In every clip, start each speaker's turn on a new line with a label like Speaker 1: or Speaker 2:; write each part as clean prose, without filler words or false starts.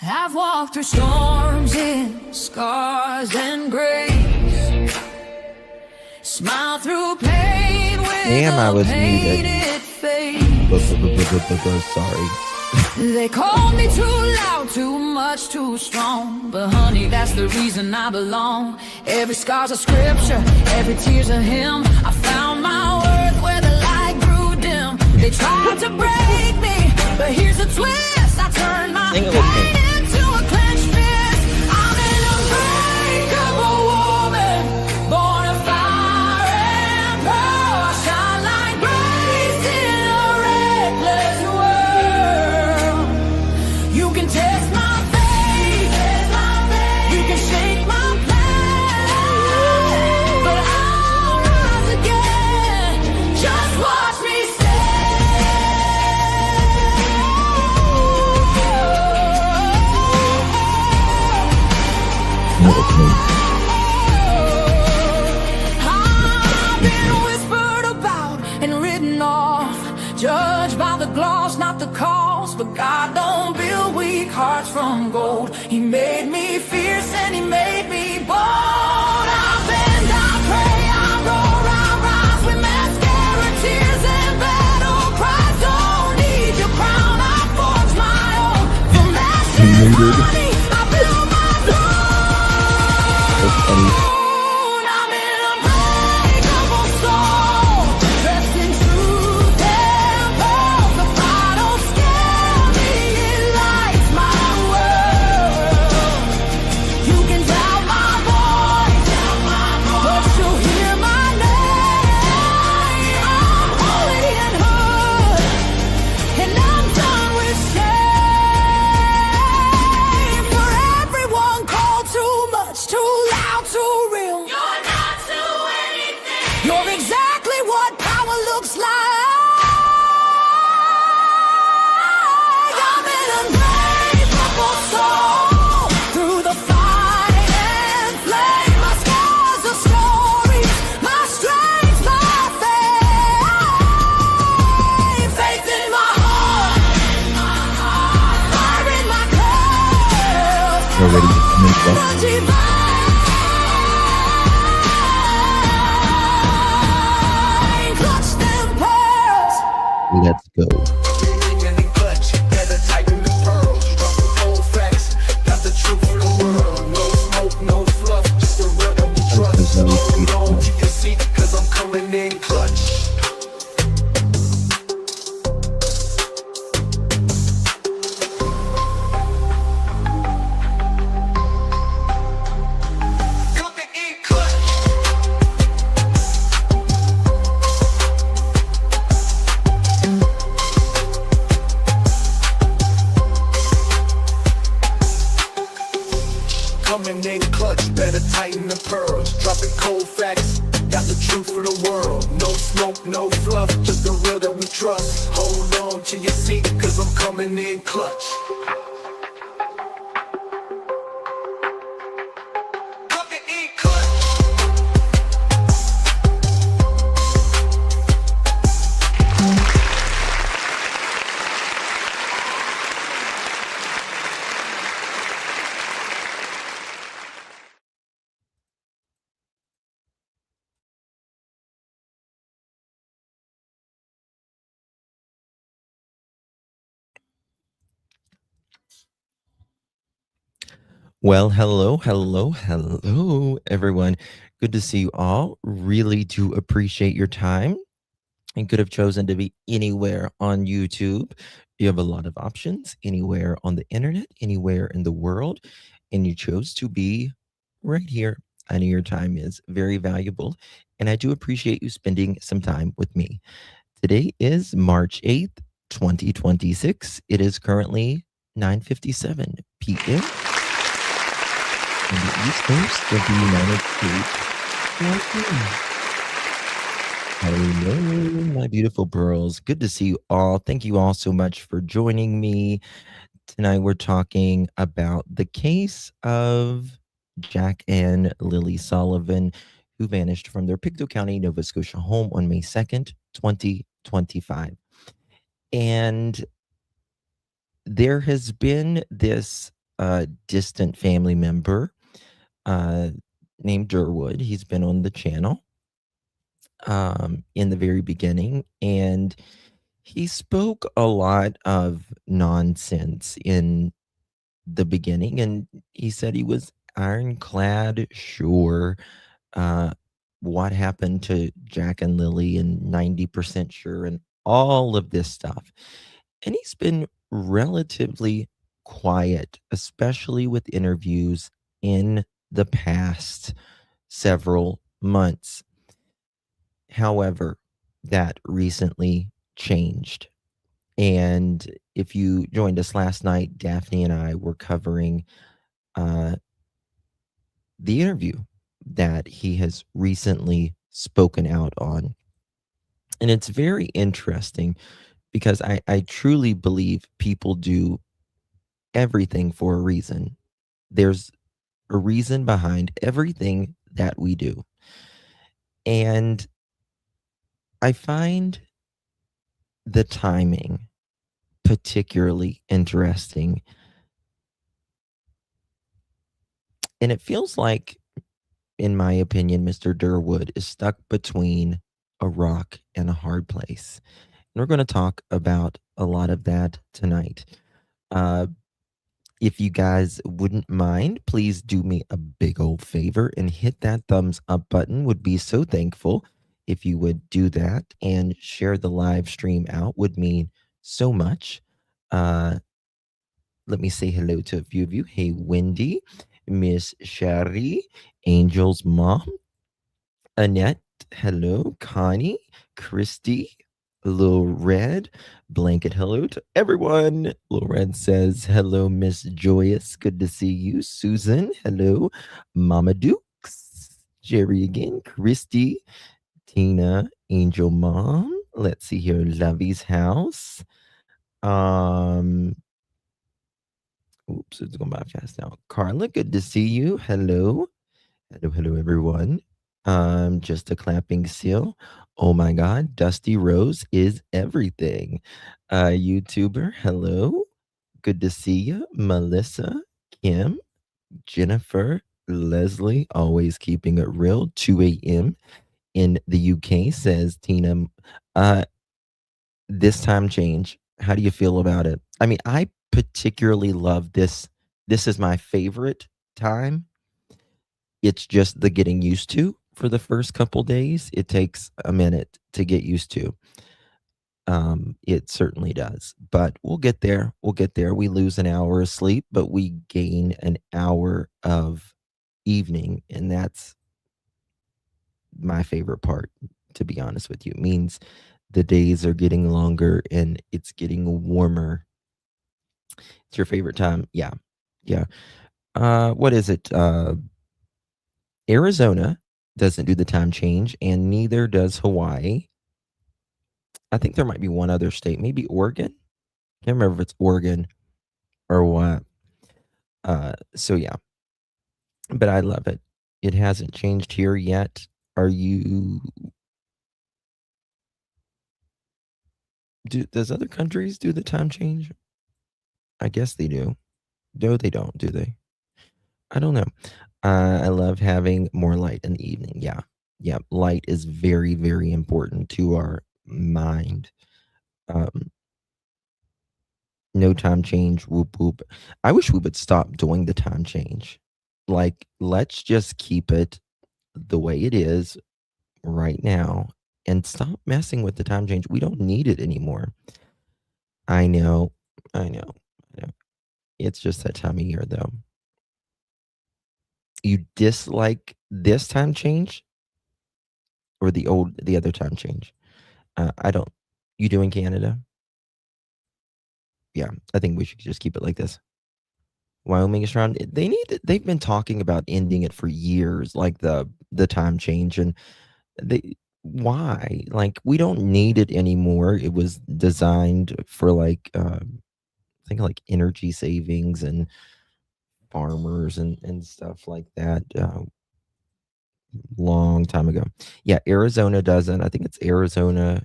Speaker 1: I've walked through storms in scars and grace. Smile through pain with
Speaker 2: Damn, I was
Speaker 1: painted face.
Speaker 2: Sorry.
Speaker 1: They called me too loud, too much, too strong. But honey, that's the reason I belong. Every scar's a scripture, every tear's a hymn. I found my worth where the light grew dim. They tried to break me, but here's a twist. I turned my pain into a clenched fist. I'm an unbreakable woman, born of fire and pearl. I shine like grace in a reckless world. You can test my faith, you can shake my plan, but I'll rise again. Just watch me I've been whispered about and written off, judged by the gloss, not the cost. But God don't build weak hearts from gold. He made me fierce and he made me bold. I bend, I pray, I roar, I rise with mascara, tears and battle cries. Don't need your crown, I forge my own. From ashes, honey, I build my throne. I'm an unbreakable soul, dressed in truth and pearls. The fire don't scare me, it lights my world. You can doubt my voice, but you'll hear my name. I'm holy and hood, and I'm done with shame. For everyone called too much, too loud, too real. You're not to anything. You're exactly what power looks like. I'm an unbreakable soul, through the fight and flame. My scars are stories, my strength, my faith. Faith in my heart, fire in my curves.
Speaker 2: You're ready to commit
Speaker 1: The
Speaker 2: that.
Speaker 1: divine, clutch them pearls.
Speaker 2: Let's go.
Speaker 3: Coming in clutch, better tighten the pearls. Dropping cold facts, got the truth for the world. No smoke, no fluff, just the real that we trust. Hold on to your seat, cause I'm coming in clutch. Coming in clutch.
Speaker 2: Well, hello, everyone. Good to see you all. Really do appreciate your time. You could have chosen to be anywhere on YouTube. You have a lot of options, anywhere on the internet, anywhere in the world, and you chose to be right here. I know your time is very valuable, and I do appreciate you spending some time with me. Today is March 8th, 2026. It is currently 9:57 p.m. on the East Coast of the United States. Hello, my beautiful pearls. Good to see you all. Thank you all so much for joining me. Tonight we're talking about the case of Jack and Lilly Sullivan, who vanished from their Pictou County, Nova Scotia home on May 2nd, 2025. And there has been this a distant family member uh, named Durwood. He's been on the channel in the very beginning, and he spoke a lot of nonsense in the beginning, and he said he was ironclad sure what happened to Jack and Lilly and 90% sure and all of this stuff. And he's been relatively quiet, especially with interviews in the past several months. However, that recently changed. And if you joined us last night, Daphne and I were covering uh, the interview that he has recently spoken out on. And it's very interesting because I truly believe people do everything for a reason. There's a reason behind everything that we do. And I find the timing particularly interesting. And it feels like, in my opinion, Mr. Durwood is stuck between a rock and a hard place. And we're going to talk about a lot of that tonight. Uh, if you guys wouldn't mind, please do me a big old favor and hit that thumbs up button. Would be so thankful if you would do that, and share the live stream out would mean so much. Let me say hello to a few of you. Hey, Wendy, Miss Sherry, Angel's mom, Annette, hello, Connie, Christy, Lil Red, Blanket, hello to everyone. Lil Red says, hello, Miss Joyous, good to see you. Susan, hello. Mama Dukes, Jerry again, Christy, Tina, Angel Mom. Let's see here, Lovey's house. Oops, it's going by fast now. Carla, good to see you. Hello. Hello, everyone. Just a clapping seal. Oh my God, Dusty Rose is everything. YouTuber, hello. Good to see you. Melissa, Kim, Jennifer, Leslie, always keeping it real. 2 a.m. in the UK, says Tina. This time change, how do you feel about it? I mean, I particularly love this. This is my favorite time. It's just the getting used to for the first couple days. It takes a minute to get used to. It certainly does, but we'll get there. We'll get there. We lose an hour of sleep, but we gain an hour of evening, and that's my favorite part, to be honest with you. It means the days are getting longer and it's getting warmer. It's your favorite time? Yeah. Yeah. What is it? Arizona doesn't do the time change, and neither does Hawaii. I think there might be one other state, maybe Oregon. Can't remember if it's Oregon or what. So yeah, but I love it. It hasn't changed here yet. Are you? Does other countries do the time change? I guess they do. No, they don't. Do they? I don't know. I love having more light in the evening. Yeah. Yeah. Light is very, very important to our mind. No time change. Whoop, whoop. I wish we would stop doing the time change. Like, let's just keep it the way it is right now and stop messing with the time change. We don't need it anymore. I know. I know. I know. It's just that time of year, though. You dislike this time change or the other time change? I don't. You do in Canada? Yeah, I think we should just keep it like this. Wyoming is around. They've been talking about ending it for years, like the time change, and why? Like, we don't need it anymore. It was designed for like I think like energy savings and farmers and stuff like that. Long time ago. Yeah, Arizona doesn't. I think it's Arizona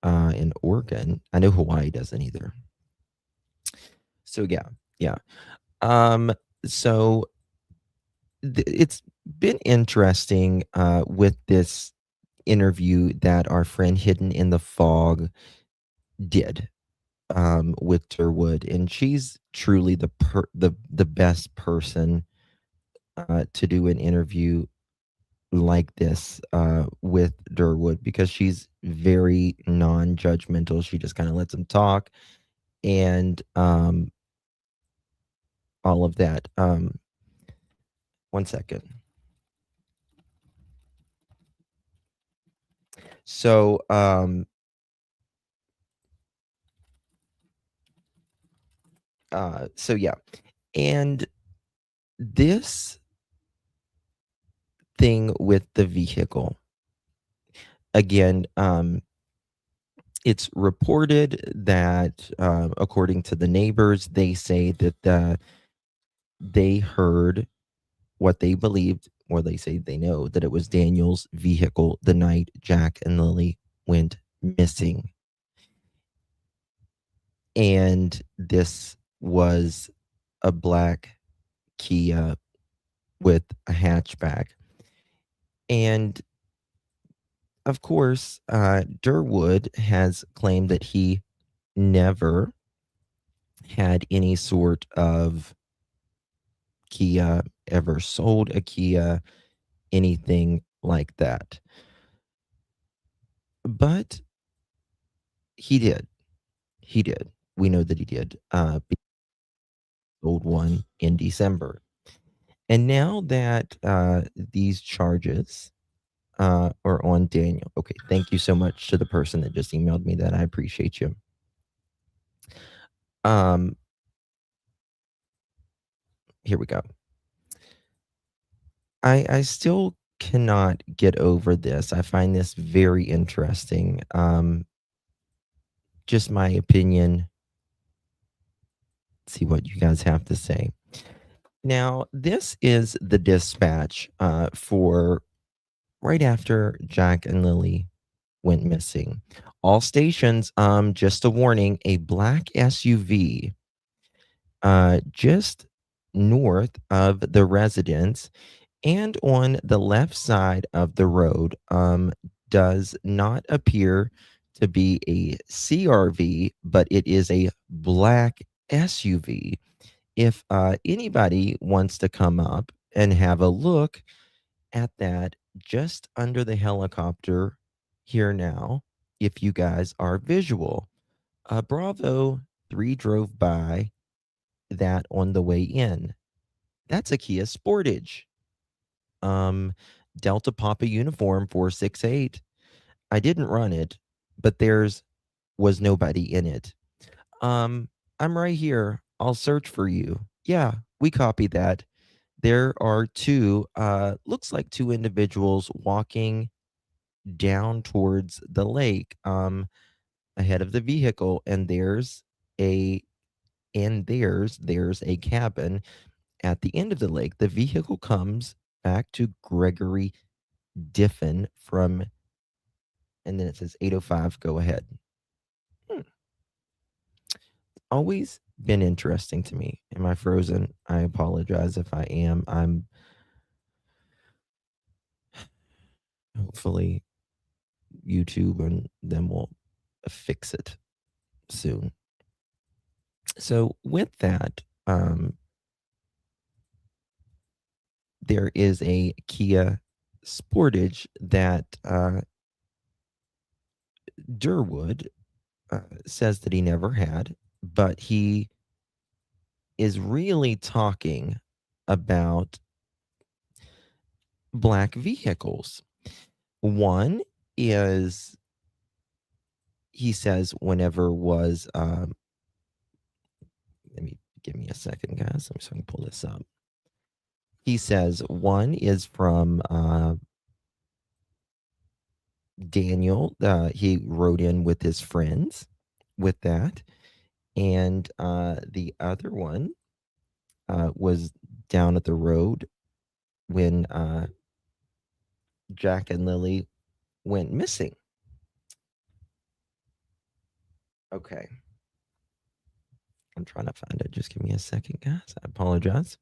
Speaker 2: and Oregon. I know Hawaii doesn't either. So yeah. Um, so it's been interesting with this interview that our friend Hidden in the Fog did with Durwood, and she's truly the best person to do an interview like this with Durwood, because she's very non-judgmental. She just kind of lets him talk, and all of that. One second. So so yeah, and this thing with the vehicle again, it's reported that according to the neighbors, they say that they heard what they believed, or they say they know that it was Daniel's vehicle the night Jack and Lily went missing. And this was a black Kia with a hatchback. And of course, Durwood has claimed that he never had any sort of Kia, ever sold a Kia, anything like that. But he did. He did. We know that he did. He sold one in December. And now that these charges are on Daniel. Okay, thank you so much to the person that just emailed me that. I appreciate you. Here we go. I still cannot get over this. I find this very interesting. Just my opinion. See what you guys have to say. Now, this is the dispatch for right after Jack and Lily went missing. All stations, just a warning, a black SUV just north of the residence and on the left side of the road does not appear to be a CRV, but it is a black SUV. If anybody wants to come up and have a look at that just under the helicopter here now, if you guys are visual, Bravo 3 drove by that on the way in. That's a Kia Sportage. Delta Papa uniform 468. I didn't run it, but was nobody in it. I'm right here. I'll search for you. Yeah, we copied that. There are looks like two individuals walking down towards the lake, ahead of the vehicle, and there's a cabin at the end of the lake. The vehicle comes back to Gregory Diffin from, and then it says 805, go ahead. Always been interesting to me. Am I frozen? I apologize if I am. I'm hopefully YouTube and then we'll fix it soon. So with that, there is a Kia Sportage that Durwood says that he never had, but he is really talking about black vehicles. One is, he says, whenever was, give me a second, guys. I'm just going to pull this up. He says one is from Daniel. He wrote in with his friends with that. And the other one was down at the road when Jack and Lily went missing. Okay. I'm trying to find it. Just give me a second, guys. I apologize.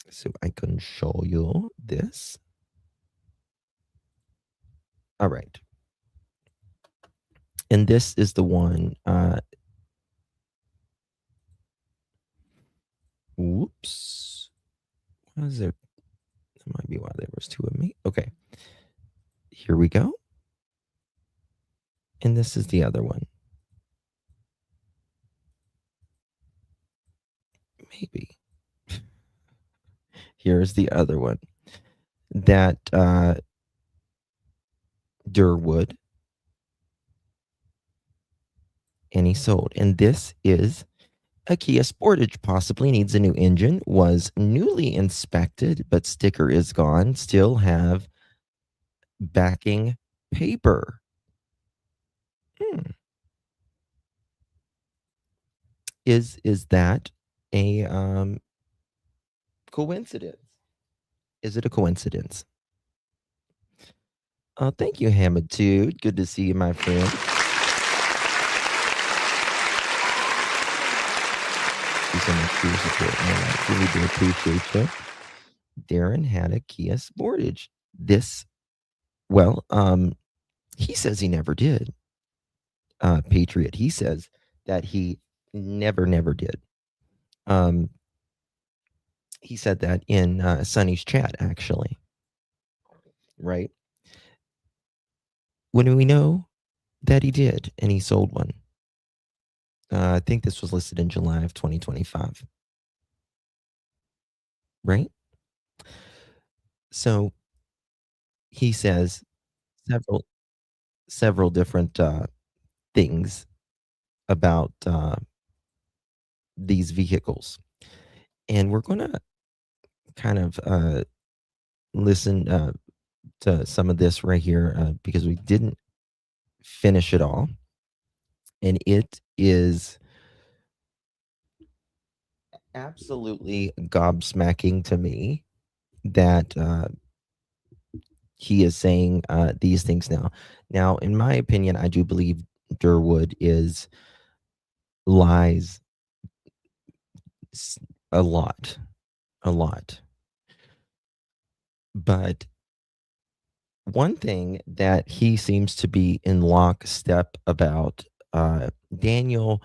Speaker 2: So I can show you this. All right. And this is the one. Whoops. Why is there? That might be why there was two of me. Okay. Here we go. And this is the other one. Maybe. Here's the other one that Durwood, and he sold. And this is a Kia Sportage, possibly needs a new engine, was newly inspected, but sticker is gone. Still have backing paper. Is that a coincidence? Is it a coincidence? Thank you, Hamitude. Good to see you, my friend. Thank you so much for your support, man. I really do appreciate you. Darren had a Kia Sportage. He says he never did. Patriot, he says that he never did. He said that in Sonny's chat, actually. Right? When we know that he did, and he sold one. I think this was listed in July of 2025. Right? So he says several different things about these vehicles. And we're going to kind of listen to some of this right here because we didn't finish it all. And it is absolutely gobsmacking to me that he is saying these things now. Now, in my opinion, I do believe Durwood lies a lot. But one thing that he seems to be in lockstep about, Daniel,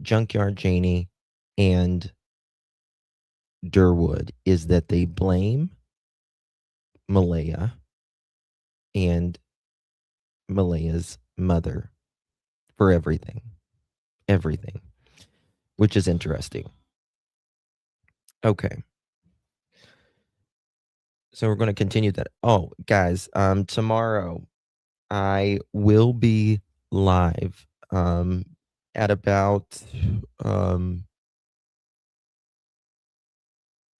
Speaker 2: Junkyard Janie, and Durwood, is that they blame Malaya and Malaya's mother for everything, which is interesting. Okay. So we're going to continue that. Oh, guys, tomorrow I will be live at about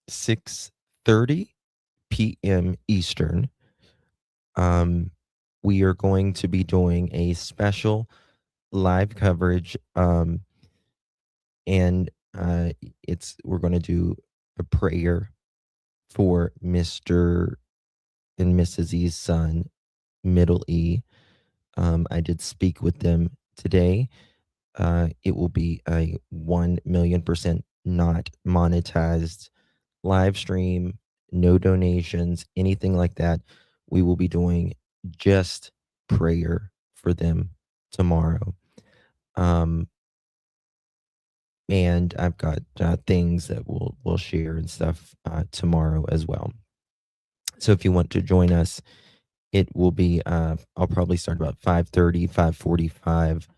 Speaker 2: 6:30 p.m. Eastern. We are going to be doing a special live coverage, and we're going to do a prayer for Mr. and Mrs. E's son, Middle E. I did speak with them today. It will be a 1,000,000% not monetized live stream, no donations, anything like that. We will be doing just prayer for them tomorrow. And I've got things that we'll share and stuff tomorrow as well. So if you want to join us, it will be I'll probably start about 5:30, 5:45.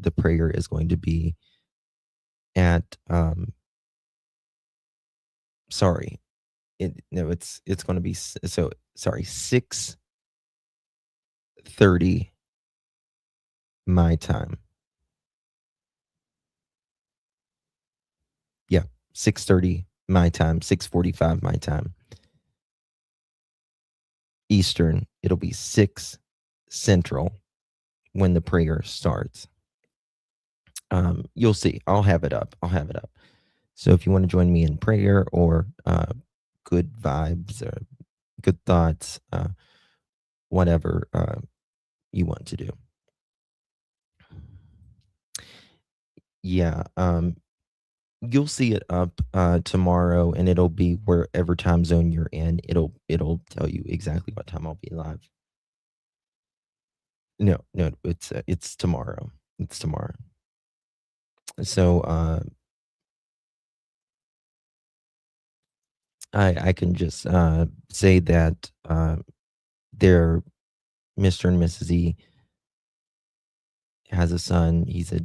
Speaker 2: The prayer is going to be at it's going to be 6:30 my time. Yeah, 6:30 my time, 6:45 my time. Eastern, it'll be 6 Central when the prayer starts. You'll see. I'll have it up. So if you want to join me in prayer or good vibes or good thoughts, whatever you want to do. Yeah. You'll see it up tomorrow, and it'll be wherever time zone you're in. It'll tell you exactly what time I'll be live. No, it's tomorrow. It's tomorrow. So I can just say that they're Mr. and Mrs. E has a son. He's a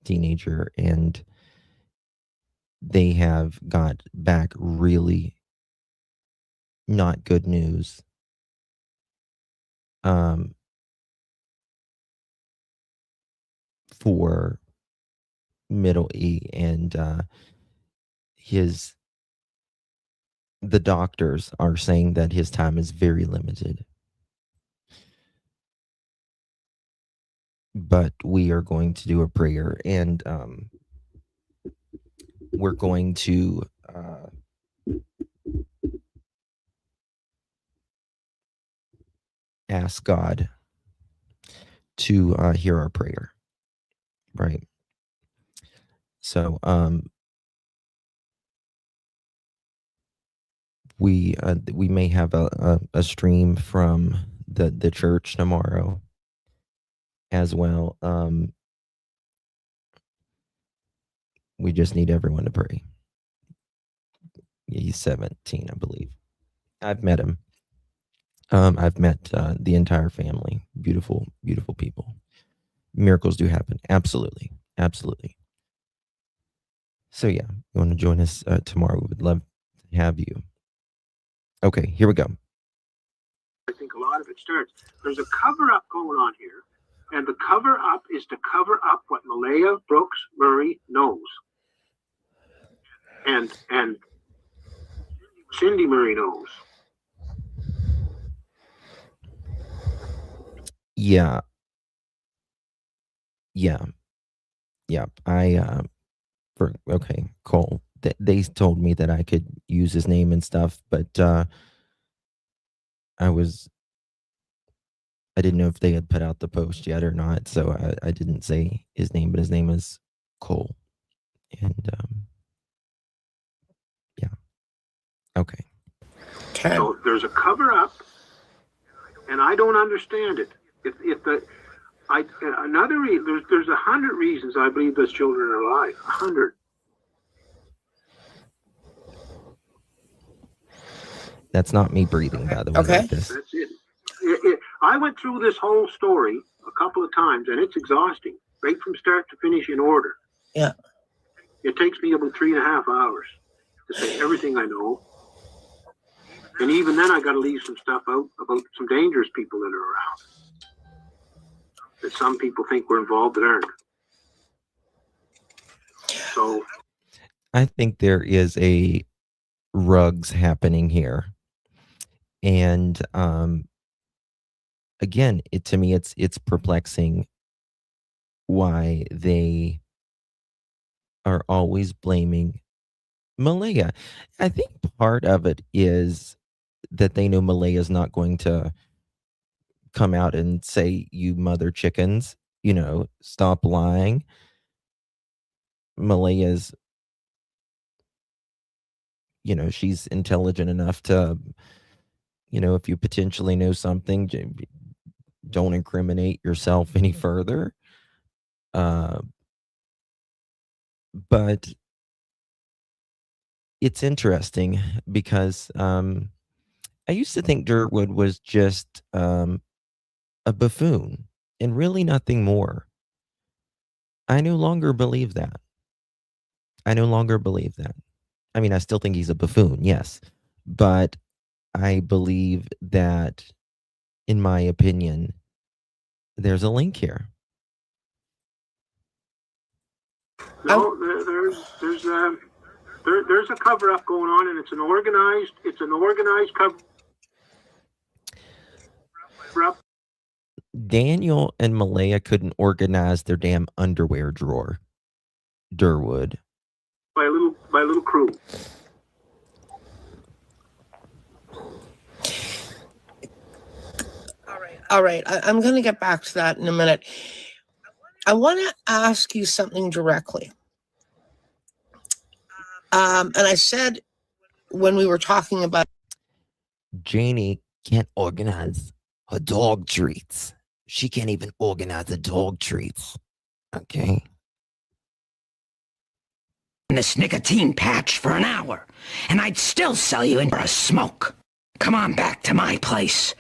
Speaker 2: teenager, and they have got back really not good news. For middle E, and the doctors are saying that his time is very limited. But we are going to do a prayer, and we're going to ask God to hear our prayer, right? So we may have a stream from the church tomorrow as well. We just need everyone to pray. He's 17, I believe. I've met him. I've met the entire family. Beautiful, beautiful people. Miracles do happen. Absolutely. Absolutely. So yeah, you want to join us tomorrow? We would love to have you. Okay, here we go.
Speaker 4: I think a lot of it starts. There's a cover-up going on here, and the cover-up is to cover up what Malaya Brooks Murray knows. And Cindy Murray knows.
Speaker 2: Yeah. Okay, cool. They told me that I could use his name and stuff, but I didn't know if they had put out the post yet or not, so I didn't say his name, but his name is Cole. And yeah. Okay.
Speaker 4: So there's a cover-up, and I don't understand it. There's 100 reasons I believe those children are alive. 100.
Speaker 2: That's not me breathing, by the way.
Speaker 5: Okay.
Speaker 2: Like this.
Speaker 4: That's it. I went through this whole story a couple of times, and it's exhausting, right from start to finish in order.
Speaker 5: Yeah.
Speaker 4: It takes me about 3.5 hours to say everything I know. And even then, I got to leave some stuff out about some dangerous people that are around that some people think were involved that aren't. So
Speaker 2: I think there is a rugs happening here. And again, to me, it's perplexing why they are always blaming Malaya. I think part of it is that they know Malaya is not going to come out and say, "You mother chickens, stop lying." Malaya's, she's intelligent enough to, if you potentially know something, don't incriminate yourself any further. But it's interesting because I used to think Durwood was just a buffoon and really nothing more. I no longer believe that. I mean, I still think he's a buffoon, yes. But I believe that, in my opinion, there's a link here.
Speaker 4: no, there's a cover up going on, and it's an organized cover up.
Speaker 2: Daniel and Malaya couldn't organize their damn underwear drawer. Durwood.
Speaker 4: by a little crew.
Speaker 5: All right. I'm going to get back to that in a minute. I want to ask you something directly. And I said when we were talking about
Speaker 2: Janie can't organize her dog treats. She can't even organize the dog treats. Okay.
Speaker 6: This nicotine patch for an hour, and I'd still sell you in for a smoke. Come on back to my place.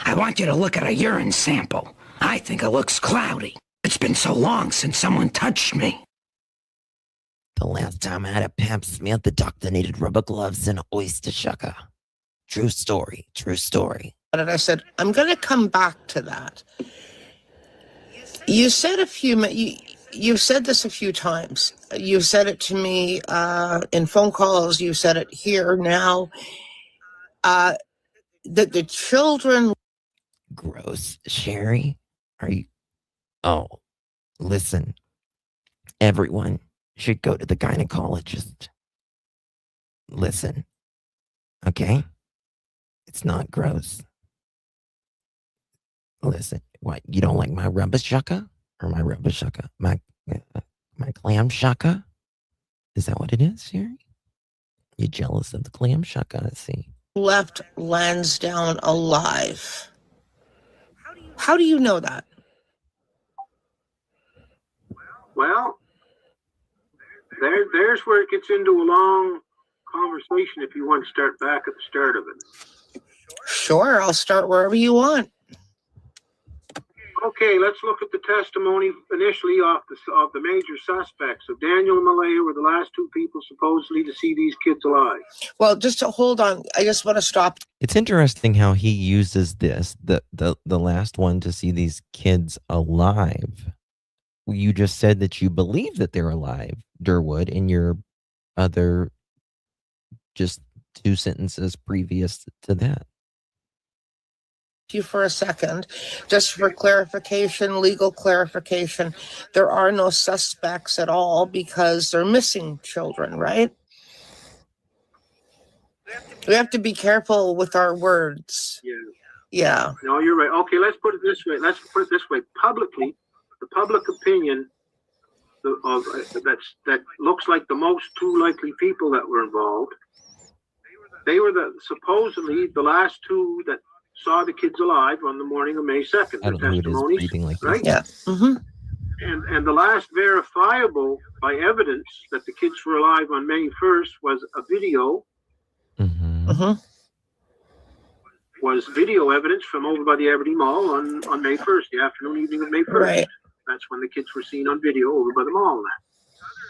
Speaker 6: I want you to look at a urine sample. I think it looks cloudy. It's been so long since someone touched me.
Speaker 2: The last time I had a pap smear, the doctor needed rubber gloves and an oyster shucker. True story. True story.
Speaker 5: it, I said, I'm going to come back to that. You said you've said this a few times. You said it to me in phone calls. You said it here now. That the children.
Speaker 2: Gross. Sherry, are you? Oh, listen. Everyone should go to the gynecologist. Listen. Okay? It's not gross. Listen. What? You don't like my rubber shucker? Or my rubber shucker? My clam shucker? Is that what it is, Sherry? You're jealous of the clam shucker, I see.
Speaker 5: Left Lansdowne alive. How do you know that?
Speaker 4: Well, there's where it gets into a long conversation if you want to start back at the start of it.
Speaker 5: Sure, I'll start wherever you want.
Speaker 4: Okay, let's look at the testimony initially of the major suspects. So Daniel and Malaya were the last two people supposedly to see these kids alive.
Speaker 5: Well, just to hold on, I just want to stop.
Speaker 2: It's interesting how he uses this, the last one to see these kids alive. You just said that you believe that they're alive, Durwood, in your other just 2 sentences previous to that.
Speaker 5: You for a second, just for clarification, legal clarification, there are no suspects at all because they're missing children, right? We have to be careful with our words. Yeah.
Speaker 4: No, you're right. Okay, let's put it this way. Publicly, the public opinion that looks like the most two likely people that were involved. They were supposedly the last two that saw the kids alive on the morning of May 2nd.
Speaker 2: I don't know who it is breathing like
Speaker 4: right?
Speaker 2: this.
Speaker 5: Yeah. Mm-hmm.
Speaker 4: And the last verifiable by evidence that the kids were alive on May 1st was a video.
Speaker 2: Mm-hmm.
Speaker 5: Mm-hmm.
Speaker 4: Was video evidence from over by the Aberdeen Mall on May 1st, the afternoon, evening of May 1st.
Speaker 5: Right.
Speaker 4: That's when the kids were seen on video over by the mall.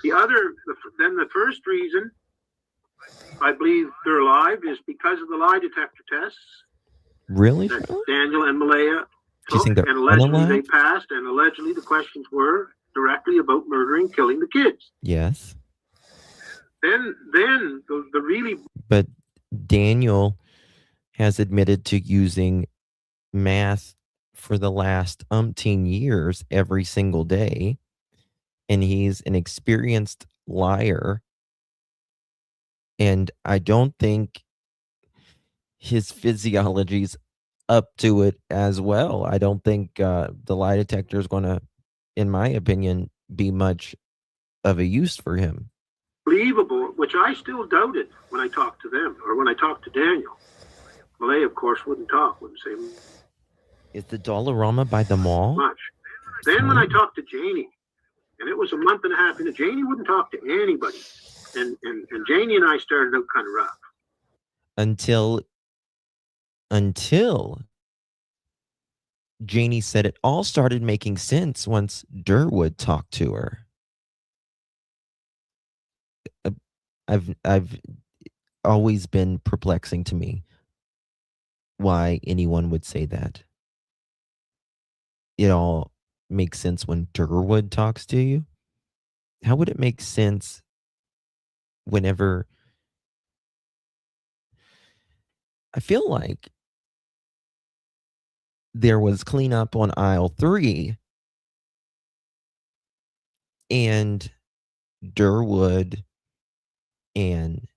Speaker 4: Then the first reason I believe they're alive is because of the lie detector tests.
Speaker 2: Really?
Speaker 4: That Daniel and Malaya
Speaker 2: Do you think they're
Speaker 4: and allegedly
Speaker 2: unalive?
Speaker 4: they passed, and allegedly the questions were directly about murdering, killing the kids.
Speaker 2: Yes.
Speaker 4: Then the really.
Speaker 2: But Daniel has admitted to using math for the last umpteen years every single day, and he's an experienced liar. And I don't think his physiology's up to it as well. I don't think the lie detector is going to, in my opinion, be much of a use for him.
Speaker 4: Believable, which I still doubted when I talked to them, or when I talked to Daniel. Malay, of course, wouldn't say
Speaker 2: Is the Dollarama by the mall?
Speaker 4: much. Then when I talked to Janie, and it was a month and a half into, Janie wouldn't talk to anybody. And Janie and I started out kind of rough.
Speaker 2: Until Janie said it all started making sense once Durwood talked to her. I've always been perplexing to me why anyone would say that. It all makes sense when Durwood talks to you. How would it make sense whenever? I feel like there was cleanup on aisle 3 and Durwood and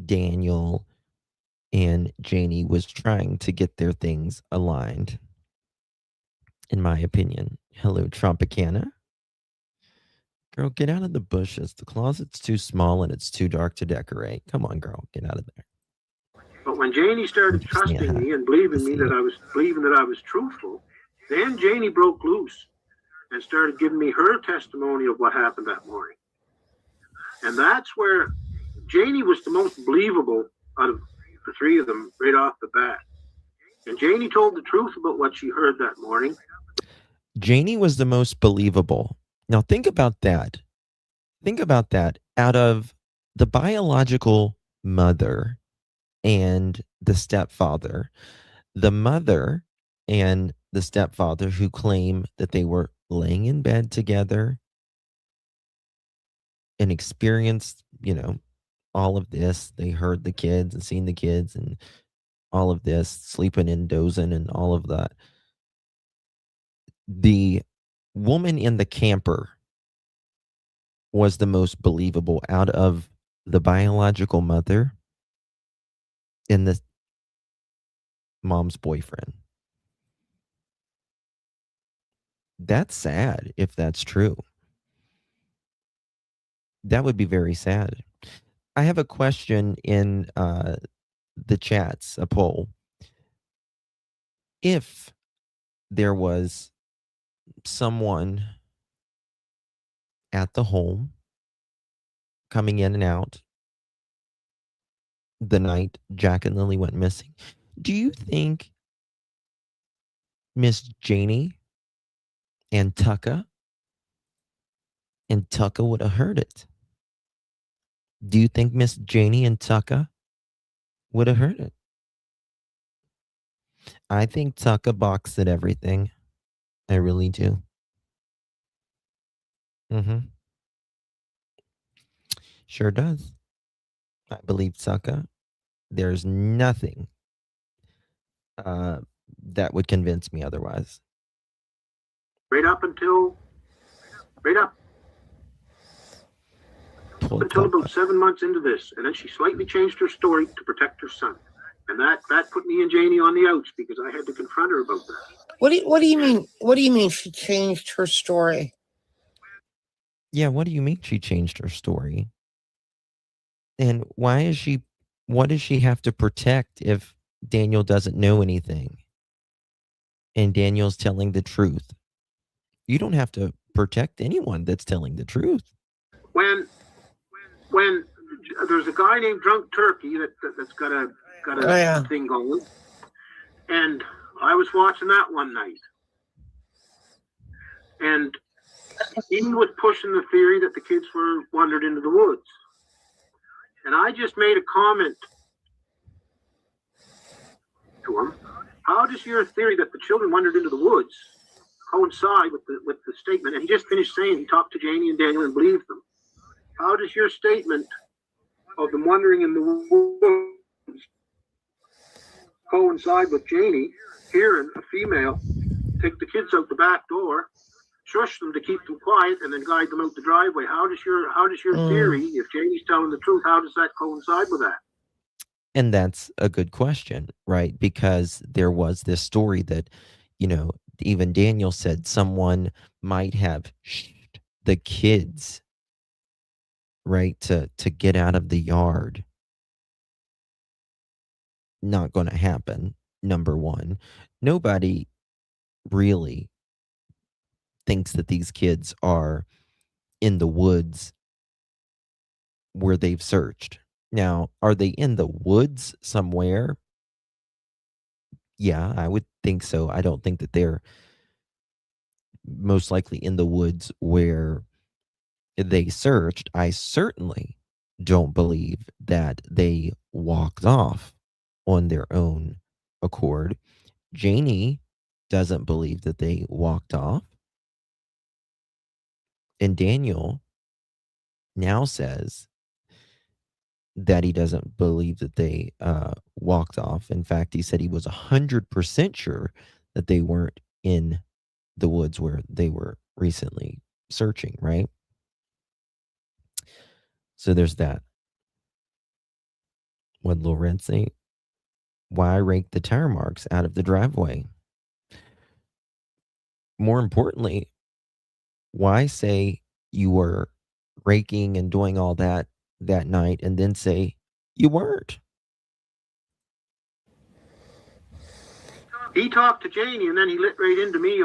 Speaker 2: Daniel and Janie was trying to get their things aligned, in my opinion. Hello, Tropicana. Girl, get out of the bushes. The closet's too small and it's too dark to decorate. Come on, girl, get out of there.
Speaker 4: But when Janie started trusting me and believing me that I was truthful, then Janie broke loose and started giving me her testimony of what happened that morning. And that's where Janie was the most believable out of the three of them right off the bat. And Janie told the truth about what she heard that morning.
Speaker 2: Janie was the most believable. Now think about that. Think about that. Out of the biological mother and the stepfather, the mother and the stepfather who claim that they were laying in bed together and experienced, all of this. They heard the kids and seen the kids and all of this, sleeping and dozing and all of that. The woman in the camper was the most believable out of the biological mother and the mom's boyfriend. That's sad if that's true. That would be very sad. I have a question in the chats, a poll. If there was someone at the home coming in and out the night Jack and Lily went missing, do you think Miss Janie and Tucka would have heard it? Do you think Miss Janie and Tucka would have heard it? I think Tucka balks at everything. I really do. Sure does. I believe Tucka. There's nothing that would convince me otherwise.
Speaker 4: Right up until about 7 months into this, and then she slightly changed her story to protect her son, and that put me and Janie on the outs because I had to confront her about that.
Speaker 5: What do you mean? What do you mean she changed her story?
Speaker 2: Yeah, what do you mean she changed her story? And what does she have to protect if Daniel doesn't know anything? And Daniel's telling the truth. You don't have to protect anyone that's telling the truth.
Speaker 4: When there's a guy named Drunk Turkey that's got a thing going, and I was watching that one night, and he was pushing the theory that the kids were wandered into the woods, and I just made a comment to him. How does your theory that the children wandered into the woods coincide with the statement? And he just finished saying he talked to Janie and Daniel and believed them. How does your statement of them wandering in the woods coincide with Janie hearing a female take the kids out the back door, shush them to keep them quiet, and then guide them out the driveway? How does your theory, if Janie's telling the truth, how does that coincide with that?
Speaker 2: And that's a good question, right? Because there was this story that, even Daniel said someone might have shushed the kids, right, to get out of the yard. Not going to happen, number one. Nobody really thinks that these kids are in the woods where they've searched. Now, are they in the woods somewhere? Yeah, I would think so. I don't think that they're most likely in the woods where they searched. I certainly don't believe that they walked off on their own accord. Janie doesn't believe that they walked off. And Daniel now says that he doesn't believe that they walked off. In fact, he said he was 100% sure that they weren't in the woods where they were recently searching, right? So there's that. What did Lorenz say? Why rake the tire marks out of the driveway? More importantly, why say you were raking and doing all that night and then say you weren't.
Speaker 4: He talked to Janie and then he lit right into me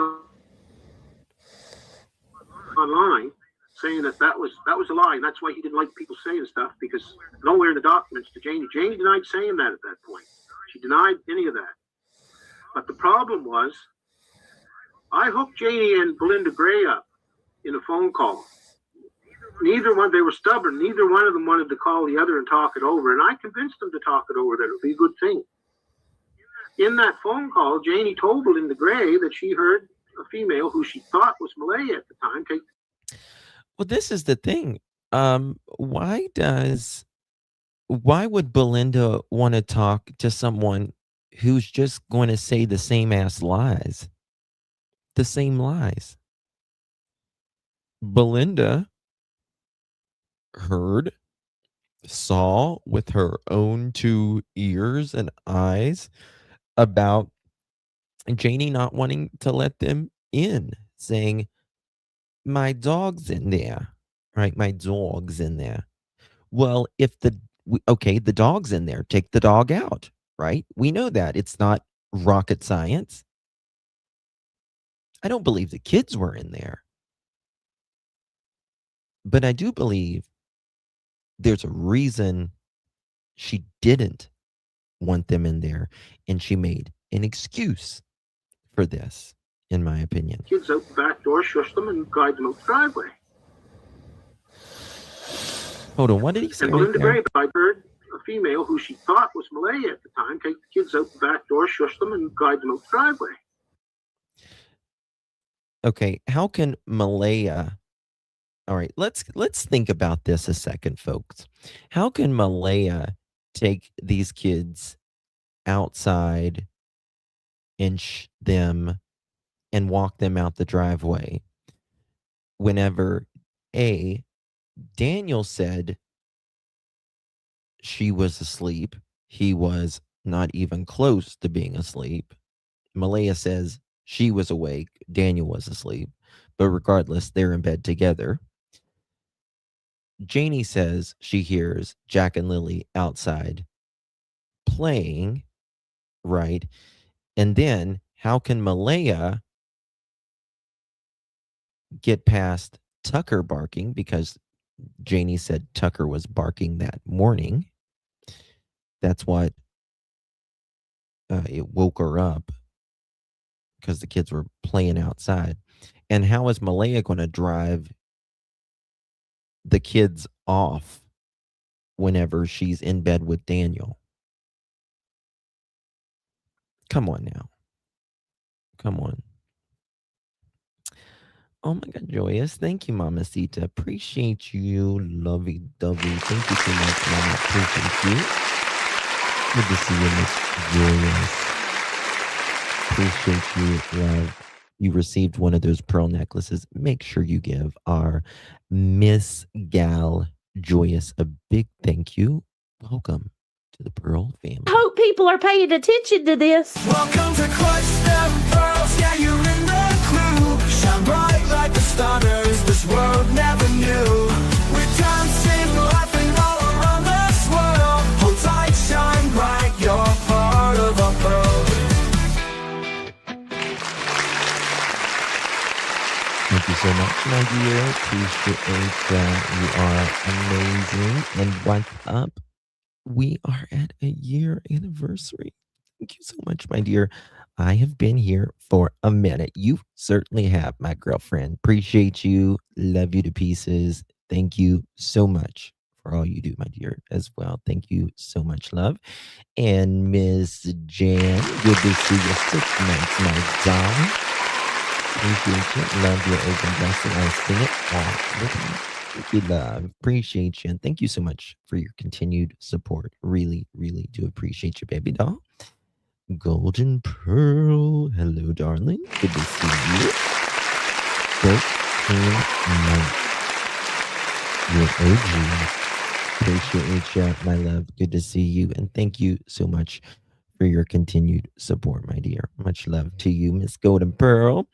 Speaker 4: online saying that was a lie. And that's why he didn't like people saying stuff, because nowhere in the documents to Janie denied saying that at that point. She denied any of that. But the problem was, I hooked Janie and Belinda Gray up in a phone call. Neither one, they were stubborn. Neither one of them wanted to call the other and talk it over. And I convinced them to talk it over, that it would be a good thing. In that phone call, Janie told Belinda Gray that she heard a female who she thought was Malaya at the time take.
Speaker 2: Well, this is the thing. Why would Belinda want to talk to someone who's just going to say the same ass lies? The same lies. Belinda heard, saw with her own 2 ears and eyes about Janie not wanting to let them in, saying, my dog's in there, right? My dog's in there. Well, if the dog's in there, take the dog out, right? We know that. It's not rocket science. I don't believe the kids were in there. But I do believe there's a reason she didn't want them in there, and she made an excuse for this, in my opinion.
Speaker 4: Kids out the back door, shush them, and guide them out the driveway.
Speaker 2: Hold on, what did he say?
Speaker 4: And Belinda Gray, I heard a female who she thought was Malaya at the time take the kids out the back door, shush them, and guide them out the driveway.
Speaker 2: Okay, how can Malaya... All right, let's think about this a second, folks. How can Malaya take these kids outside and them and walk them out the driveway whenever Daniel said she was asleep? He was not even close to being asleep. Malaya says she was awake, Daniel was asleep, but regardless, they're in bed together. Janie says she hears Jack and Lilly outside playing, right? And then how can Malaya get past Tucker barking, because Janie said Tucker was barking that morning? That's what it woke her up, because the kids were playing outside. And how is Malaya going to drive the kids off whenever she's in bed with Daniel? Come on now. Come on. Oh my God, Joyous. Thank you, Mamacita. Appreciate you. Lovey dovey. Thank you so much, Mama. Appreciate you. Good to see you, Miss Joyous. Appreciate you, love. You received one of those pearl necklaces. Make sure you give our Miss Gal Joyous a big thank you. Welcome to the Pearl family.
Speaker 7: I hope people are paying attention to this.
Speaker 3: Welcome to Clutch Them Pearls, yeah, you're in the clue. Shine bright like the stars, this world never knew. We're dancing, laughing all around this world. Hold tight, shine bright, you're part of our pearl.
Speaker 2: Thank you so much, my dear. Appreciate that. You are amazing. And what's up? We are at a year anniversary. Thank you so much, my dear. I have been here for a minute. You certainly have, my girlfriend. Appreciate you. Love you to pieces. Thank you so much for all you do, my dear, as well. Thank you so much, love. And Miss Jan, good to see you. 6 months, my darling. Appreciate you. Love your open blessing. I sing it all the time. Thank you, love. Appreciate you. And thank you so much for your continued support. Really, really do appreciate you, baby doll. Golden Pearl. Hello, darling. Good to see you. 13 months. You're OG. Appreciate you, my love. Good to see you. And thank you so much for your continued support, my dear. Much love to you, Miss Golden Pearl.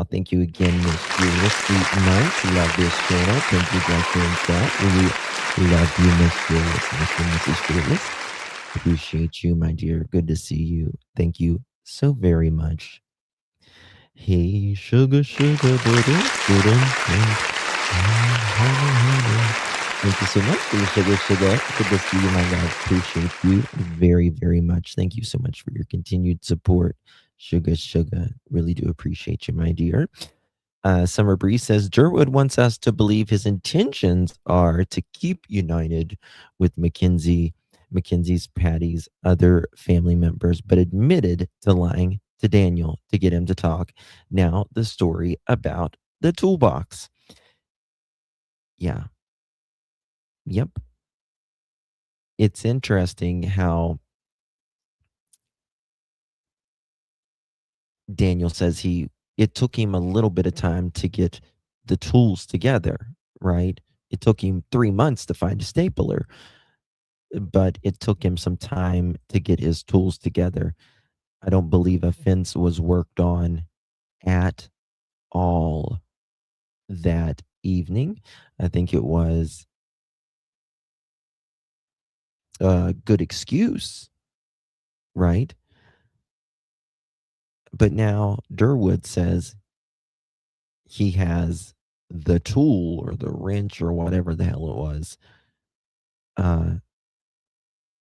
Speaker 2: Thank you again, Miss Julia. Sweet month. Love this channel. Thank you, Jack and Lilly. We love you, Miss Julia. Mr. and Mrs. Fearless. Appreciate you, my dear. Good to see you. Thank you so very much. Hey, sugar, sugar, butter, butter, thank you so much for your sugar, sugar. Good to see you, my love. Appreciate you very, very much. Thank you so much for your continued support. Sugar, sugar. Really do appreciate you, my dear. Summer Breeze says, Durwood wants us to believe his intentions are to keep united with Mackenzie's Patty's other family members, but admitted to lying to Daniel to get him to talk. Now, the story about the toolbox. Yeah. Yep. It's interesting how Daniel says it took him a little bit of time to get the tools together, right? It took him 3 months to find a stapler, but it took him some time to get his tools together. I don't believe a fence was worked on at all that evening. I think it was a good excuse, right? But now Durwood says he has the tool or the wrench or whatever the hell it was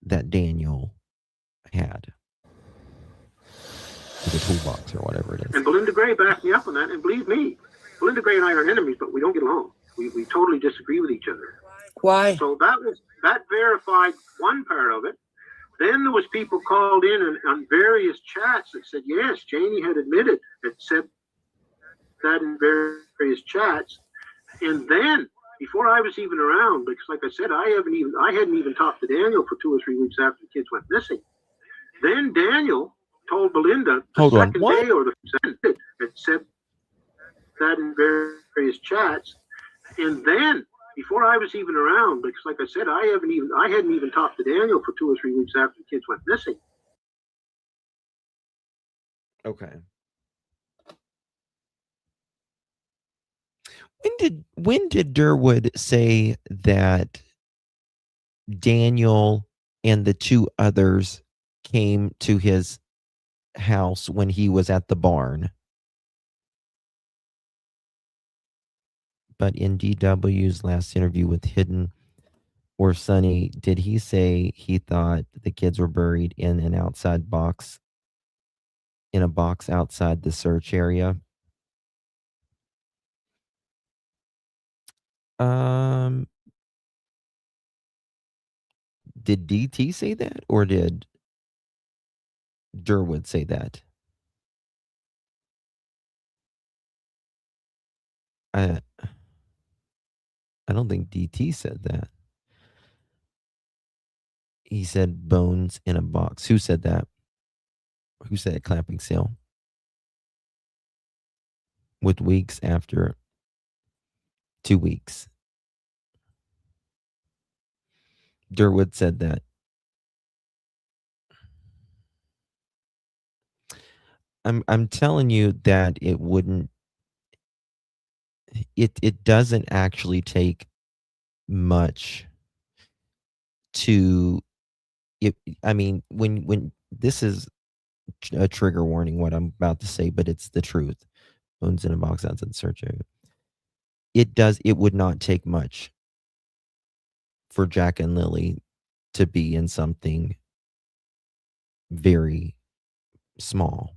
Speaker 2: that Daniel had. The toolbox or whatever it is.
Speaker 4: And Belinda Gray backed me up on that. And believe me, Belinda Gray and I are enemies, but we don't get along. We totally disagree with each other.
Speaker 5: Why?
Speaker 4: So that verified one part of it. Then there was people called in and on various chats that said, yes, Janie had admitted, had said that in various chats. And then, before I was even around, because like I said, I hadn't even talked to Daniel for 2 or 3 weeks after the kids went missing. Then Daniel told Belinda the second day or the second day, had said that in various chats. And then, before I was even around, because like I said, I hadn't even talked to Daniel for 2 or 3 weeks after the kids went missing.
Speaker 2: Okay. When did Durwood say that Daniel and the 2 others came to his house when he was at the barn? But in DW's last interview with Hidden or Sunny, did he say he thought the kids were buried in an outside box, in a box outside the search area? Did DT say that, or did Durwood say that? I don't think DT said that. He said bones in a box. Who said that? Who said it, Clapping Seal? With weeks after 2 weeks. Durwood said that. I'm telling you that it wouldn't. It doesn't actually take much to. I mean, when this is a trigger warning, what I'm about to say, but it's the truth. Bones in a box outside the search area. It would not take much for Jack and Lilly to be in something very small,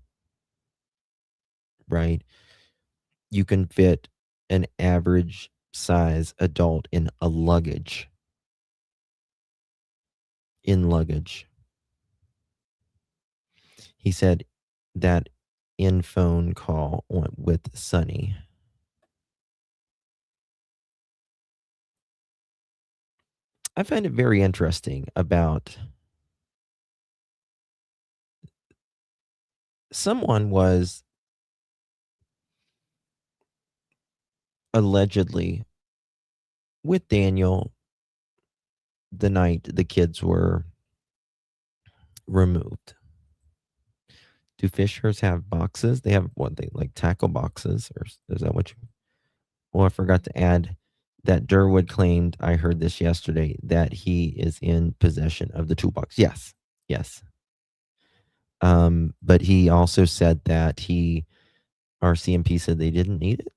Speaker 2: right? You can fit an average size adult in a luggage. In luggage. He said that in phone call with Sunny. I find it very interesting about someone was allegedly with Daniel the night the kids were removed. Do Fishers have boxes? They have what, they like tackle boxes, or is that what you? Oh, I forgot to add that Durwood claimed, I heard this yesterday, that he is in possession of the toolbox. Yes, yes. But he also said that RCMP said they didn't need it.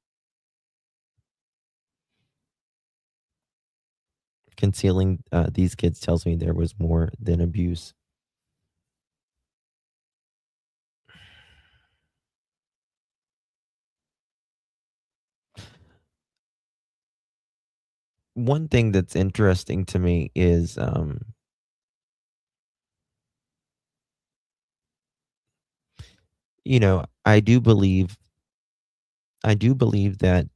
Speaker 2: Concealing these kids tells me there was more than abuse. One thing that's interesting to me is I do believe that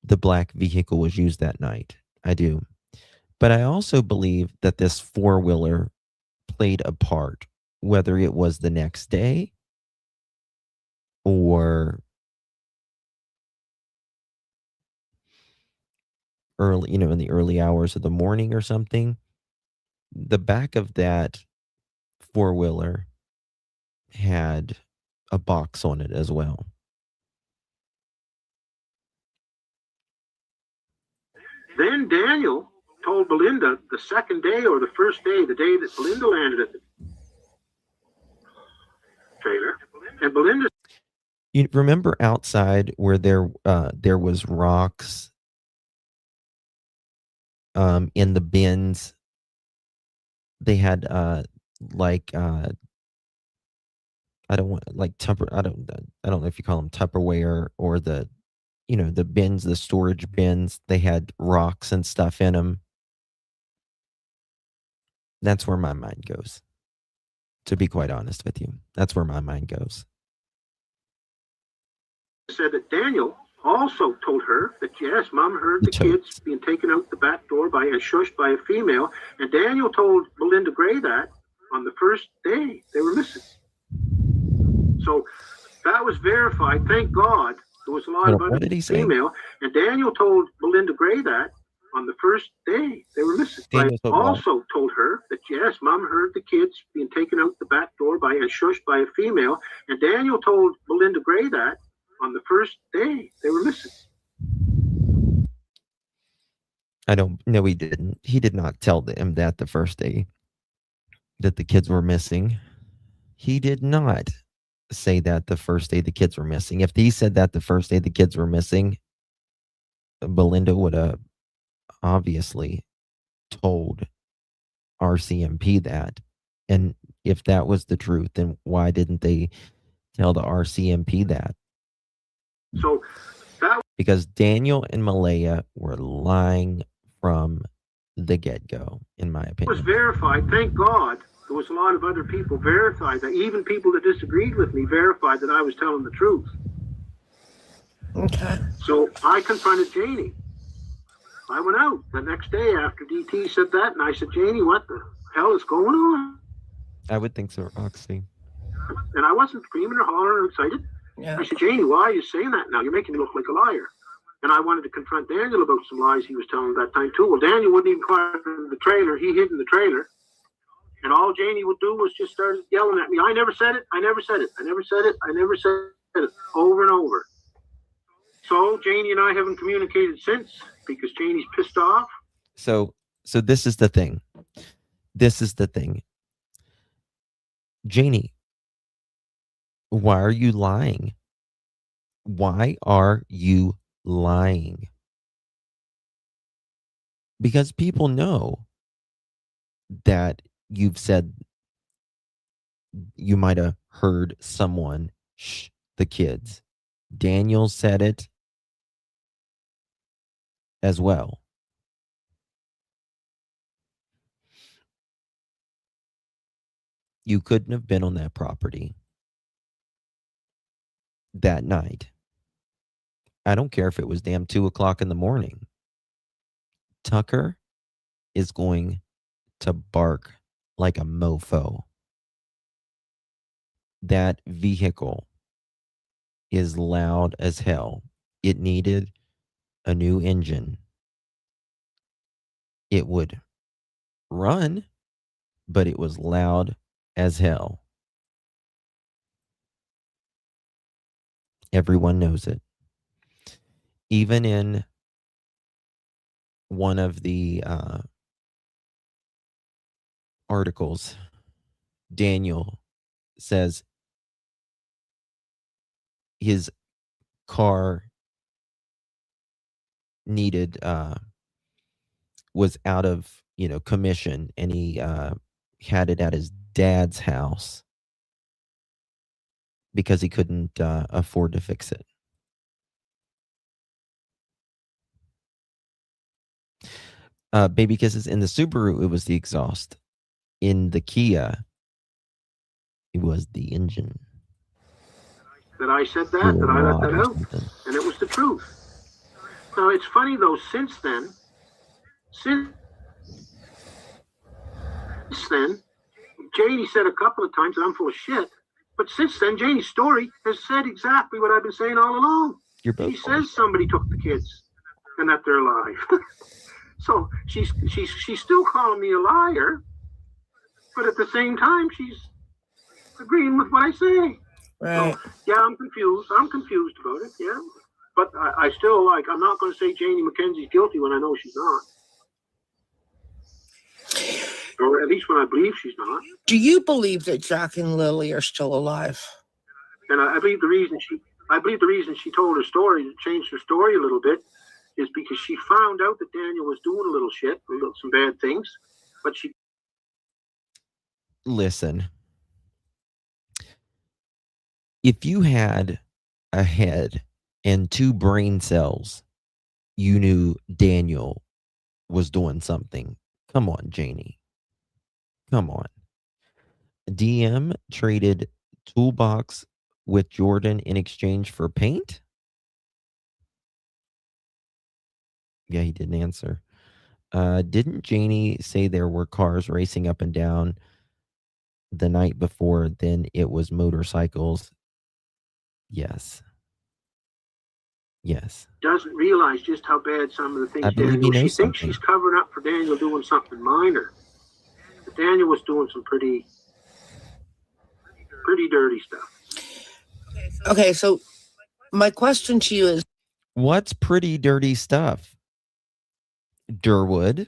Speaker 2: the black vehicle was used that night. I do. But I also believe that this four-wheeler played a part, whether it was the next day or early, in the early hours of the morning or something. The back of that four-wheeler had a box on it as well.
Speaker 4: Then Daniel told Belinda the second day or the first day, the day that Belinda landed at the trailer, and Belinda.
Speaker 2: You remember outside where there was rocks in the bins? They had I don't want like I don't know if you call them Tupperware or the the bins, the storage bins. They had rocks and stuff in them. That's where my mind goes. To be quite honest with you, that's where my mind goes.
Speaker 4: Said that Daniel also told her that yes, Mom heard the kids being taken out the back door by and shushed by a female, and Daniel told Belinda Gray that on the first day they were missing. So that was verified. Thank God. There was a lot of other female, and Daniel told Belinda Gray that on the first day they were missing. I also told her that yes, Mom heard the kids being taken out the back door by and shushed by a female, and Daniel told Belinda Gray that on the first day they were missing.
Speaker 2: No, he didn't. He did not tell them that the first day that the kids were missing. He did not say that the first day the kids were missing. If he said that the first day the kids were missing, Belinda would have obviously told RCMP that. And if that was the truth, then why didn't they tell the RCMP that?
Speaker 4: So
Speaker 2: because Daniel and Malaya were lying from the get-go, in my opinion.
Speaker 4: It was verified. Thank God. There was a lot of other people verified that. Even people that disagreed with me verified that I was telling the truth.
Speaker 5: Okay.
Speaker 4: So I confronted Janie. I went out the next day after DT said that, and I said, Janie, what the hell is going on?
Speaker 2: I would think so, Roxy.
Speaker 4: And I wasn't screaming or hollering or excited.
Speaker 5: Yeah.
Speaker 4: I said, Janie, why are you saying that now? You're making me look like a liar. And I wanted to confront Daniel about some lies he was telling at that time, too. Well, Daniel wouldn't even come out of the trailer. He hid in the trailer. And all Janie would do was just start yelling at me. I never said it. I never said it. I never said it. I never said it. Over and over. So Janie and I haven't communicated since because Janie's pissed off.
Speaker 2: So this is the thing. This is the thing. Janie, why are you lying? Why are you lying? Because people know that you've said you might have heard someone shh the kids. Daniel said it as well. You couldn't have been on that property that night. I don't care if it was damn 2 o'clock in the morning. Tucker is going to bark like a mofo. That vehicle is loud as hell. It needed a new engine. It would run, but it was loud as hell. Everyone knows it. Even in one of the articles, Daniel says his car needed was out of commission, and he had it at his dad's house because he couldn't afford to fix it. Baby kisses. In the Subaru, it was the exhaust. In the Kia, it was the engine.
Speaker 4: That I said that I let that out, and it was the truth. Now, it's funny, though, since then, Janie said a couple of times that I'm full of shit, but since then, Janie's story has said exactly what I've been saying all along. She says somebody took the kids and that they're alive. So she's still calling me a liar, but at the same time, she's agreeing with what I say.
Speaker 5: Right.
Speaker 4: So, yeah, I'm confused. I'm confused about it, yeah. But I still, I'm not going to say Janie McKenzie's guilty when I know she's not. Or at least when I believe she's not.
Speaker 5: Do you believe that Jack and Lilly are still alive?
Speaker 4: And I believe the reason she told her story, changed her story a little bit, is because she found out that Daniel was doing a little shit, some bad things, but she...
Speaker 2: Listen, if you had a head and 2 brain cells, you knew Daniel was doing something. Come on, Janie. Come on. DM traded toolbox with Jordan in exchange for paint? Yeah, he didn't answer. Didn't Janie say there were cars racing up and down the night before? Then it was motorcycles. Yes. Yes.
Speaker 4: Doesn't realize just how bad some of the things
Speaker 2: I believe
Speaker 4: Daniel...
Speaker 2: he knows
Speaker 4: She thinks
Speaker 2: something.
Speaker 4: she's covering up for Daniel doing something minor. But Daniel was doing some pretty dirty stuff.
Speaker 5: Okay, so my question to you is,
Speaker 2: What's pretty dirty stuff? Durwood.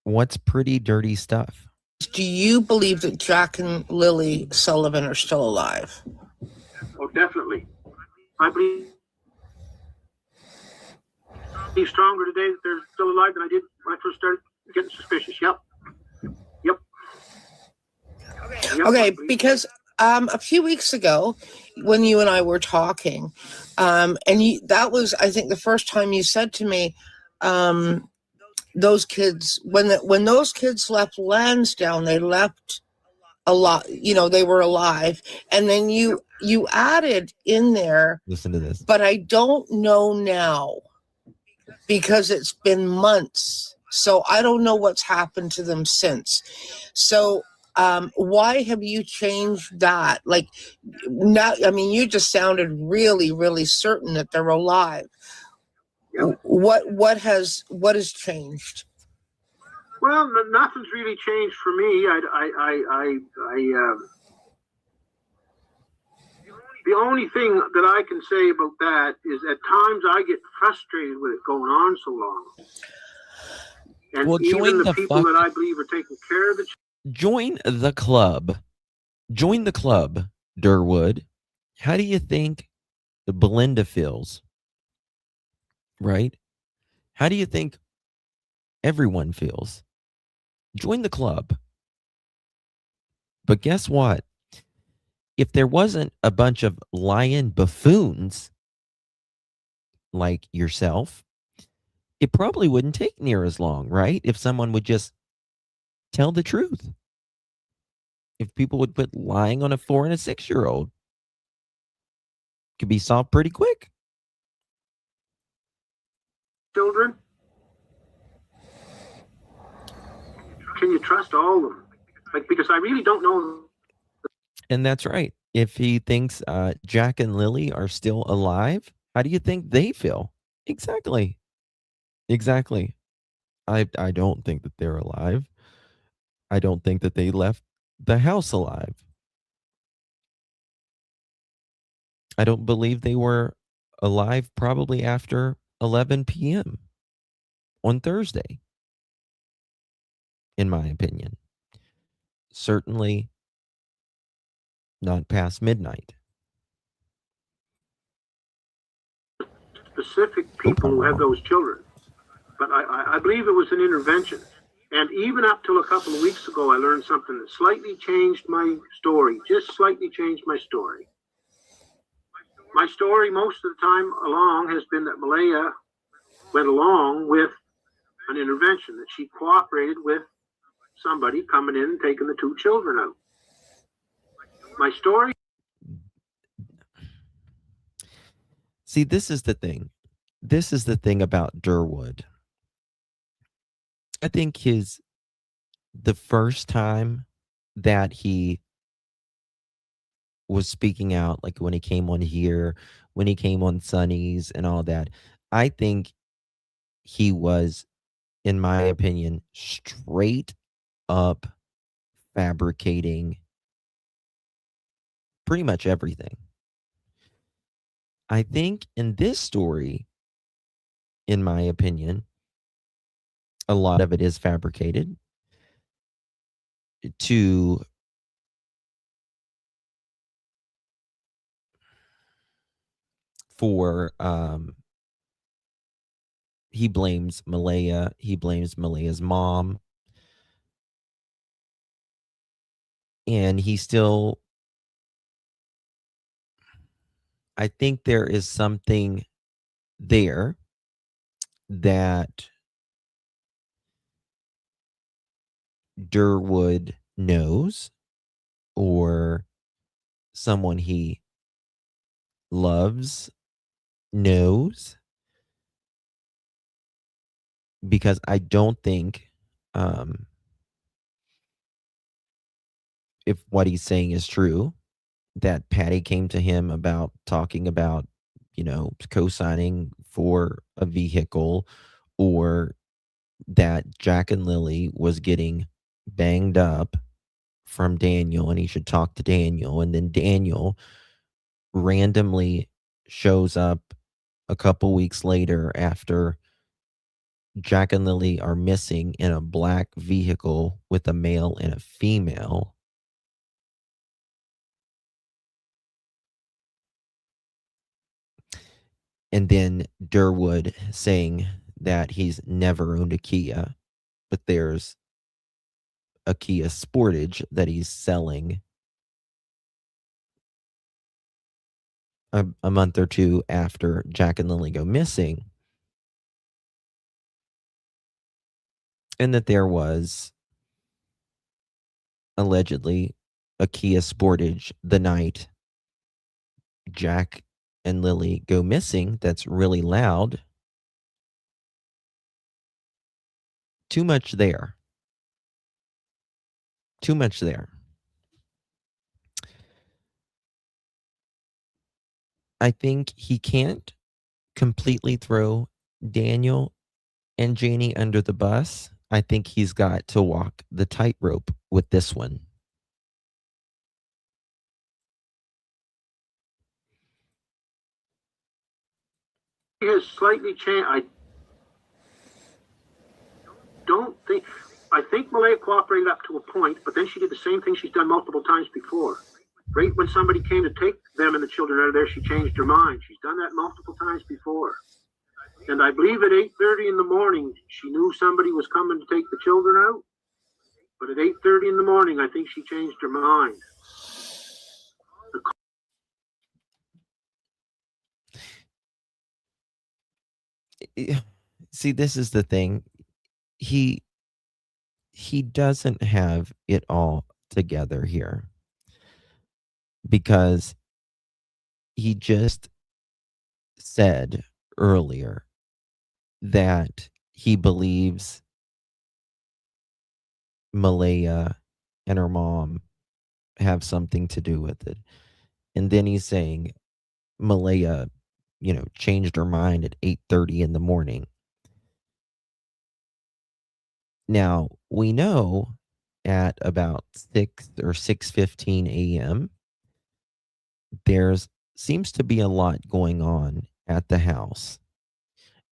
Speaker 2: What's pretty dirty stuff?
Speaker 5: do you believe that Jack and Lilly Sullivan are still alive?
Speaker 4: Oh, definitely. I believe he's stronger today that they're still alive than I did when I first started getting suspicious. Yep.
Speaker 5: Okay, because a few weeks ago, when you and I were talking, that was, I think, the first time you said to me, those kids, when those kids left Lansdowne, they left a lot. They were alive, and then you added in there.
Speaker 2: Listen to this.
Speaker 5: But I don't know now because it's been months, so I don't know what's happened to them since. So. Why have you changed that? Like, now, I mean, you just sounded really, really certain that they're alive.
Speaker 4: Yep.
Speaker 5: What has changed?
Speaker 4: Well, nothing's really changed for me. The only thing that I can say about that is at times I get frustrated with it going on so long. And
Speaker 2: Well,
Speaker 4: even
Speaker 2: join
Speaker 4: the
Speaker 2: the
Speaker 4: people that I believe are taking care of the
Speaker 2: Join the club. Join the club, Durwood. How do you think Belinda feels? Right? How do you think everyone feels? Join the club. But guess what? If there wasn't a bunch of lying buffoons like yourself, it probably wouldn't take near as long, right? If someone would just tell the truth. If people would put lying on a 4 and a 6-year-old, could be solved pretty quick.
Speaker 4: children. Can you trust all of them? Because I really don't know.
Speaker 2: And that's right. If he thinks Jack and Lilly are still alive, how do you think they feel? Exactly. I don't think that they're alive. I don't think that they left the house alive. I don't believe they were alive probably after 11 p.m. on Thursday, in my opinion. Certainly not past midnight.
Speaker 4: Specific people who have those children. But I believe it was an intervention. And even up till a couple of weeks ago, I learned something that slightly changed my story, just slightly changed my story. My story most of the time along has been that Malaya went along with an intervention, that she cooperated with somebody coming in and taking the two children out. My story.
Speaker 2: See, this is the thing. This is the thing about Durwood. I think the first time that he was speaking out, like when he came on here, when he came on Sunny's and all that, I think he was, in my opinion, straight up fabricating pretty much everything. I think in this story, in my opinion, a lot of it is fabricated he blames Malaya, he blames Malaya's mom, and he still, I think there is something there that Durwood knows, or someone he loves knows, because I don't think if what he's saying is true, that Patty came to him about talking about, co-signing for a vehicle, or that Jack and Lilly was getting banged up from Daniel and he should talk to Daniel. And then Daniel randomly shows up a couple weeks later after Jack and Lilly are missing in a black vehicle with a male and a female. And then Durwood saying that he's never owned a Kia, but there's a Kia Sportage that he's selling a month or two after Jack and Lilly go missing. And that there was allegedly a Kia Sportage the night Jack and Lilly go missing that's really loud. Too much there. Too much there. I think he can't completely throw Daniel and Janie under the bus. I think he's got to walk the tightrope with this one.
Speaker 4: He has slightly changed. I think Malaya cooperated up to a point, but then she did the same thing she's done multiple times before. Right when somebody came to take them and the children out of there, she changed her mind. She's done that multiple times before. And I believe at 8:30 in the morning, she knew somebody was coming to take the children out. But at 8:30 in the morning, I think she changed her mind.
Speaker 2: See, this is the thing. He doesn't have it all together here, because he just said earlier that he believes Malaya and her mom have something to do with it. And then he's saying Malaya, changed her mind at 8:30 in the morning. Now, we know at about 6 or 6:15 a.m., there's seems to be a lot going on at the house.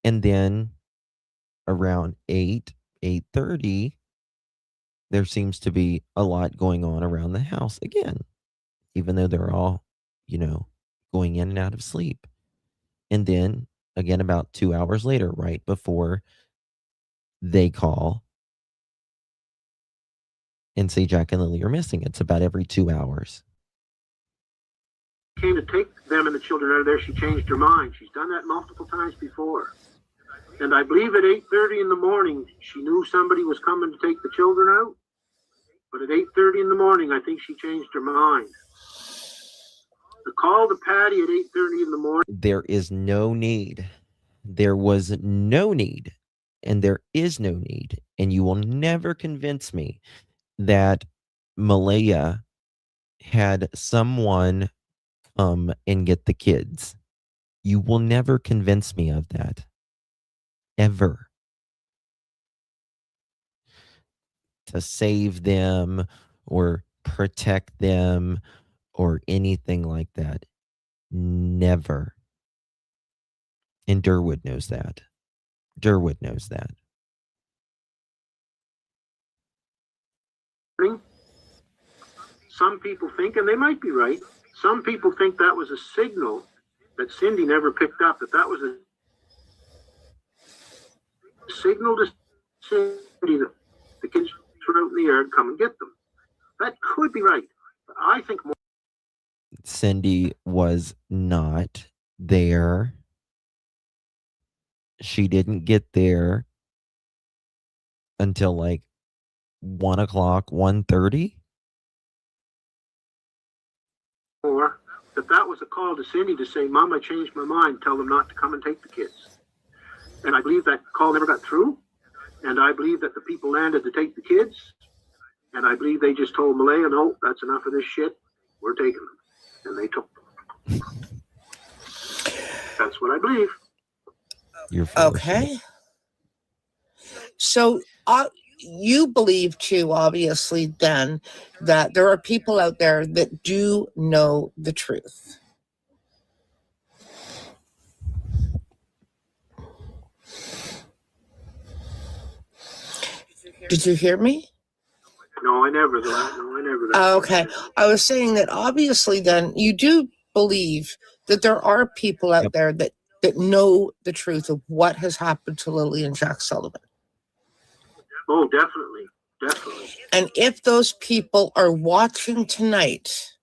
Speaker 2: And then around 8:30, there seems to be a lot going on around the house again, even though they're all, going in and out of sleep. And then again, about 2 hours later, right before they call and say Jack and Lily are missing. It's about every 2 hours.
Speaker 4: Came to take them and the children out of there, she changed her mind. She's done that multiple times before. And I believe at 8:30 in the morning, she knew somebody was coming to take the children out. But at 8:30 in the morning, I think she changed her mind. The call to Patty at 8:30 in the morning.
Speaker 2: There is no need. There was no need. And there is no need. And you will never convince me that Malaya had someone come and get the kids. You will never convince me of that. Ever. To save them or protect them or anything like that. Never. And Durwood knows that. Durwood knows that.
Speaker 4: Some people think, and they might be right, some people think that was a signal that Cindy never picked up, that was a signal to Cindy that the kids were out in the yard, come and get them. That could be right. But I think more.
Speaker 2: Cindy was not there. She didn't get there until like 1 o'clock, 1:30.
Speaker 4: Or that was a call to Cindy to say, Mom, I changed my mind. Tell them not to come and take the kids. And I believe that call never got through. And I believe that the people landed to take the kids. And I believe they just told Malaya, no, that's enough of this shit. We're taking them. And they took them. That's what I believe.
Speaker 2: You're full of
Speaker 5: Okay.
Speaker 2: shit.
Speaker 5: So you believe too, obviously, then, that there are people out there that do know the truth. Did you hear me?
Speaker 4: No, I never. No, I never.
Speaker 5: Okay. I was saying that obviously then you do believe that there are people out there that know the truth of what has happened to Lily and Jack Sullivan.
Speaker 4: Oh, definitely. Definitely.
Speaker 5: And if those people are watching tonight,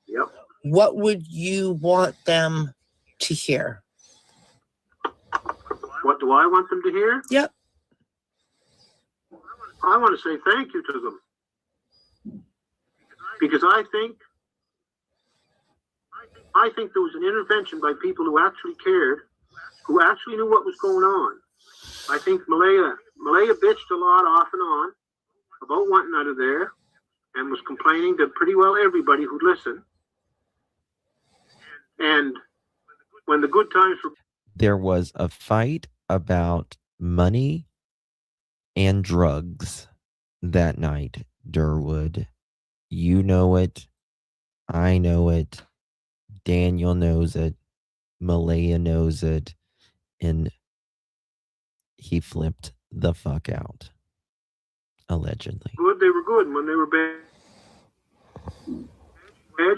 Speaker 4: Yep.
Speaker 5: what would you want them to hear?
Speaker 4: What do I want them to hear?
Speaker 5: Yep.
Speaker 4: I want to say thank you to them. Because I think there was an intervention by people who actually cared, who actually knew what was going on. I think Malaya bitched a lot off and on about wanting out of there and was complaining to pretty well everybody who'd listen. And when the good times were...
Speaker 2: There was a fight about money and drugs that night, Durwood. You know it. I know it. Daniel knows it. Malaya knows it. And he flipped the fuck out. Allegedly.
Speaker 4: Good, they were good. And when they were bad,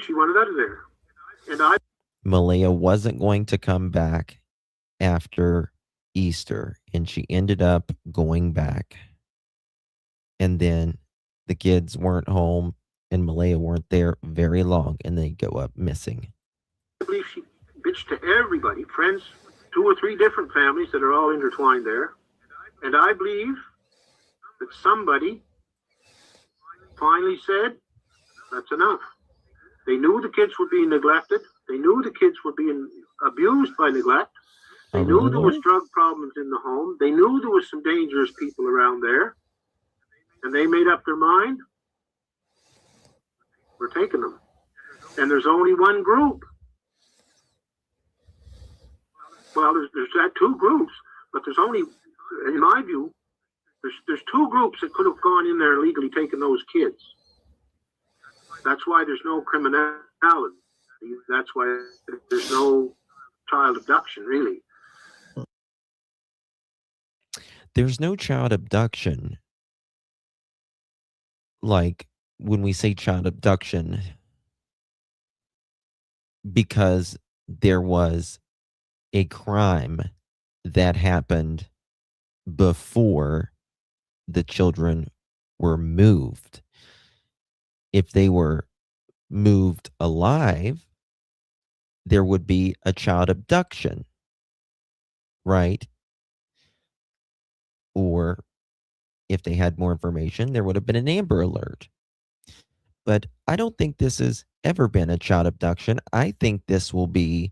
Speaker 4: she wanted out of there. And
Speaker 2: Malaya wasn't going to come back after Easter, and she ended up going back. And then the kids weren't home, and Malaya weren't there very long, and they go up missing.
Speaker 4: I believe she bitched to everybody, friends, 2 or 3 different families that are all intertwined there. And I believe that somebody finally said, that's enough. They knew the kids were being neglected. They knew the kids were being abused by neglect. They knew there was drug problems in the home. They knew there was some dangerous people around there. And they made up their mind. We're taking them. And there's only one group. Well, there's 2 groups, but there's only, in my view, there's 2 groups that could have gone in there illegally taking those kids. That's why there's no criminality. That's why there's no child abduction, really.
Speaker 2: There's no child abduction. Like, when we say child abduction, because there was a crime that happened before the children were moved. If they were moved alive, there would be a child abduction, right? Or if they had more information, there would have been an Amber Alert. But I don't think this has ever been a child abduction. I think this will be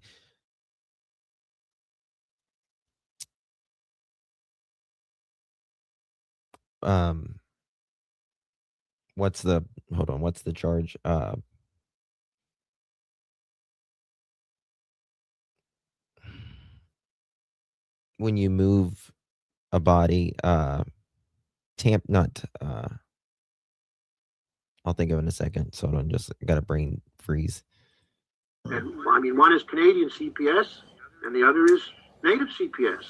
Speaker 2: what's the charge? When you move a body, I'll think of it in a second. So I just got a brain freeze.
Speaker 4: And, I mean, one is Canadian CPS and the other is native CPS.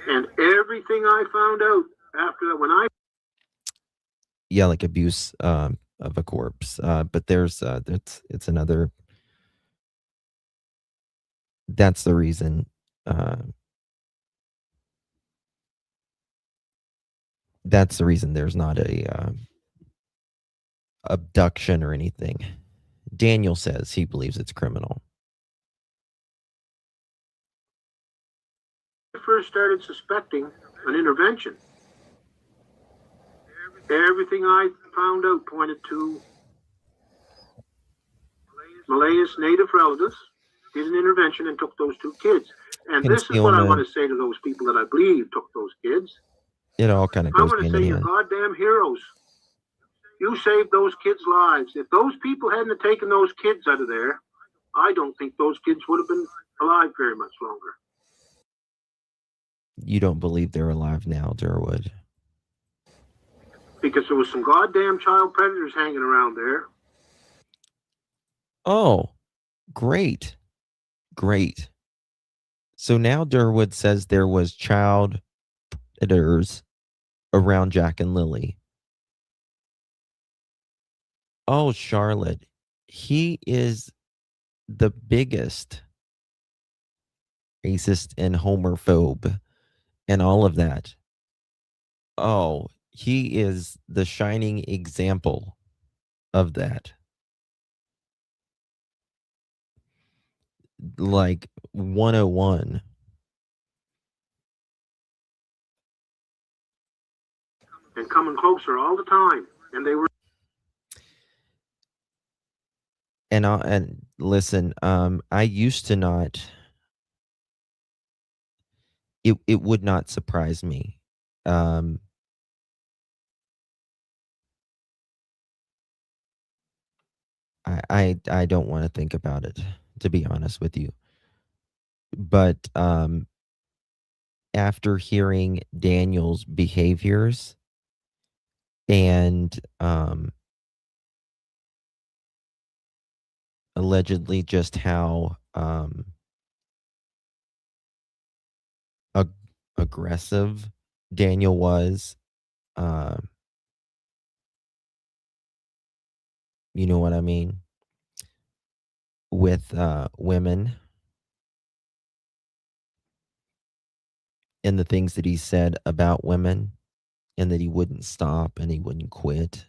Speaker 4: And everything I found out after that, when I...
Speaker 2: Yeah, like abuse of a corpse. But there's it's another. That's the reason. That's the reason there's not a abduction or anything. Daniel says he believes it's criminal.
Speaker 4: I first started suspecting an intervention. Everything I found out pointed to Malaya's native relatives did an intervention and took those two kids. And this is what I want to say to those people that I believe took those kids.
Speaker 2: It all kind of
Speaker 4: I
Speaker 2: goes
Speaker 4: want to
Speaker 2: hand
Speaker 4: say
Speaker 2: in
Speaker 4: you're
Speaker 2: hand.
Speaker 4: goddamn heroes. You saved those kids' lives. If those people hadn't have taken those kids out of there, I don't think those kids would have been alive very much longer.
Speaker 2: You don't believe they're alive now, Durwood?
Speaker 4: Because there was some goddamn child predators hanging around there.
Speaker 2: Oh, great. Great. So now Durwood says there was child predators around Jack and Lilly. Oh, Charlotte, he is the biggest racist and homophobe and all of that. Oh, he is the shining example of that. Like 101.
Speaker 4: And coming closer all the time. And they were...
Speaker 2: And listen, I used to not. It would not surprise me. I don't want to think about it, to be honest with you. But after hearing Daniel's behaviors and allegedly just how aggressive Daniel was, you know what I mean, with women, and the things that he said about women, and that he wouldn't stop and he wouldn't quit.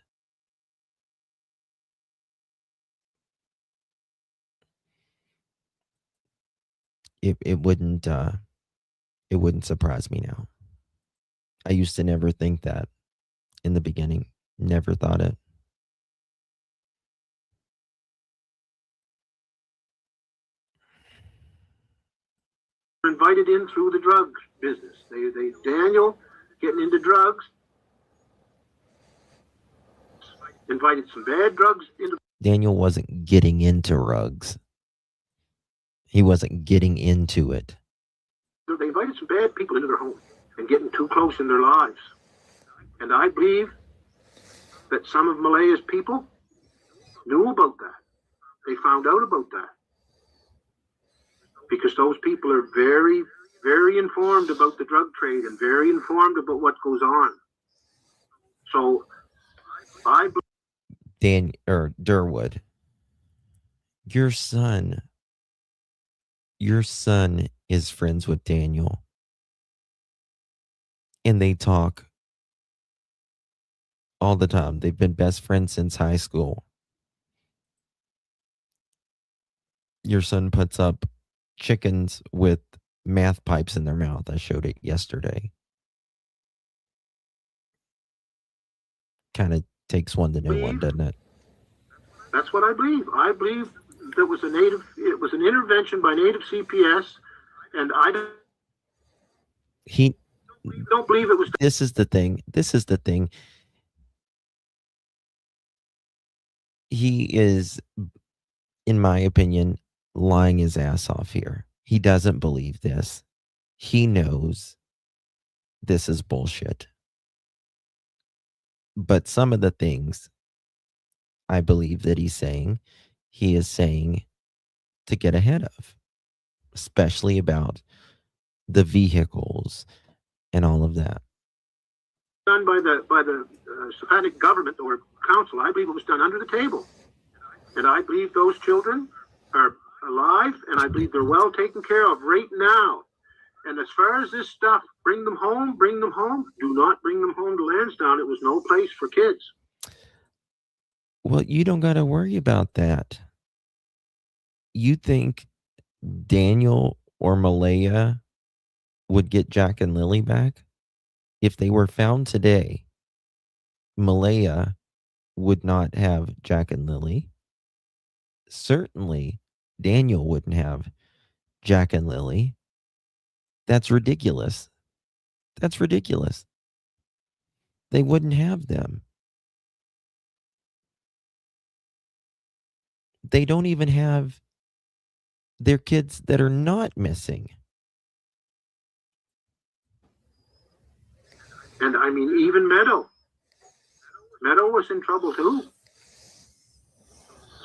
Speaker 2: It wouldn't surprise me now. I used to never think that in the beginning. Never thought it.
Speaker 4: invited in through the drug business. Daniel getting into drugs, invited some bad drugs into.
Speaker 2: Daniel wasn't getting into drugs. He wasn't getting into it.
Speaker 4: They invited some bad people into their home and getting too close in their lives. And I believe that some of Malaya's people knew about that. They found out about that. because those people are very, very informed about the drug trade and very informed about what goes on. So I
Speaker 2: Durwood, your son is friends with Daniel, and they talk all the time. They've been best friends since high school. Your son puts up chickens with math pipes in their mouth. I showed it yesterday. Kind of takes one to know one, doesn't it?
Speaker 4: That's what I believe. I believe it was an intervention by native CPS, and I don't believe it was.
Speaker 2: This is the thing. He is, in my opinion, lying his ass off here. He doesn't believe this. He knows this is bullshit. But some of the things I believe that he is saying to get ahead of, especially about the vehicles and all of that.
Speaker 4: Done by the Hispanic government or council. I believe it was done under the table, and I believe those children are alive, and I believe they're well taken care of right now. And as far as this stuff, bring them home. Do not bring them home to Lansdowne. It was no place for kids.
Speaker 2: Well, you don't got to worry about that. You think Daniel or Malaya would get Jack and Lilly back? If they were found today, Malaya would not have Jack and Lilly. Certainly, Daniel wouldn't have Jack and Lilly. That's ridiculous. They wouldn't have them. They don't even have their kids that are not missing.
Speaker 4: And I mean, even Meadow was in trouble too.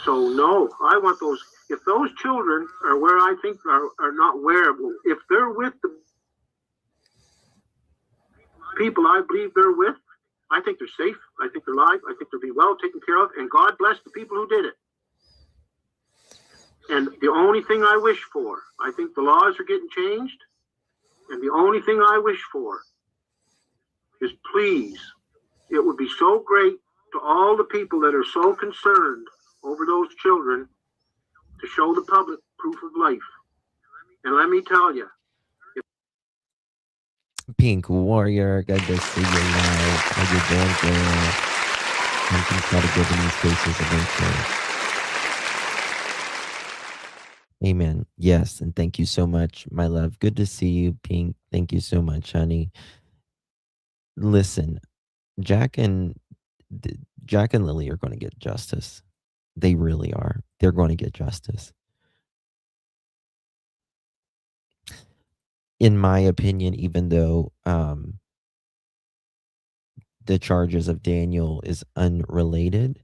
Speaker 4: So no, I want those. If those children are where I think are not where, if they're with the people I believe they're with, I think they're safe. I think they're alive. I think they're being well taken care of. And God bless the people who did it. And the only thing I wish for, I think the laws are getting changed. And the only thing I wish for is, please, it would be so great to all the people that are so concerned over those children to show the public proof of life. And let me tell you,
Speaker 2: Pink Warrior, good to see you live. How you doing, girl? I can try to get in these cases eventually. Amen. Yes, and thank you so much, my love. Good to see you, Pink. Thank you so much, honey. Listen, Jack and Lilly are going to get justice. They really are. They're going to get justice. In my opinion, even though the charges of Daniel is unrelated,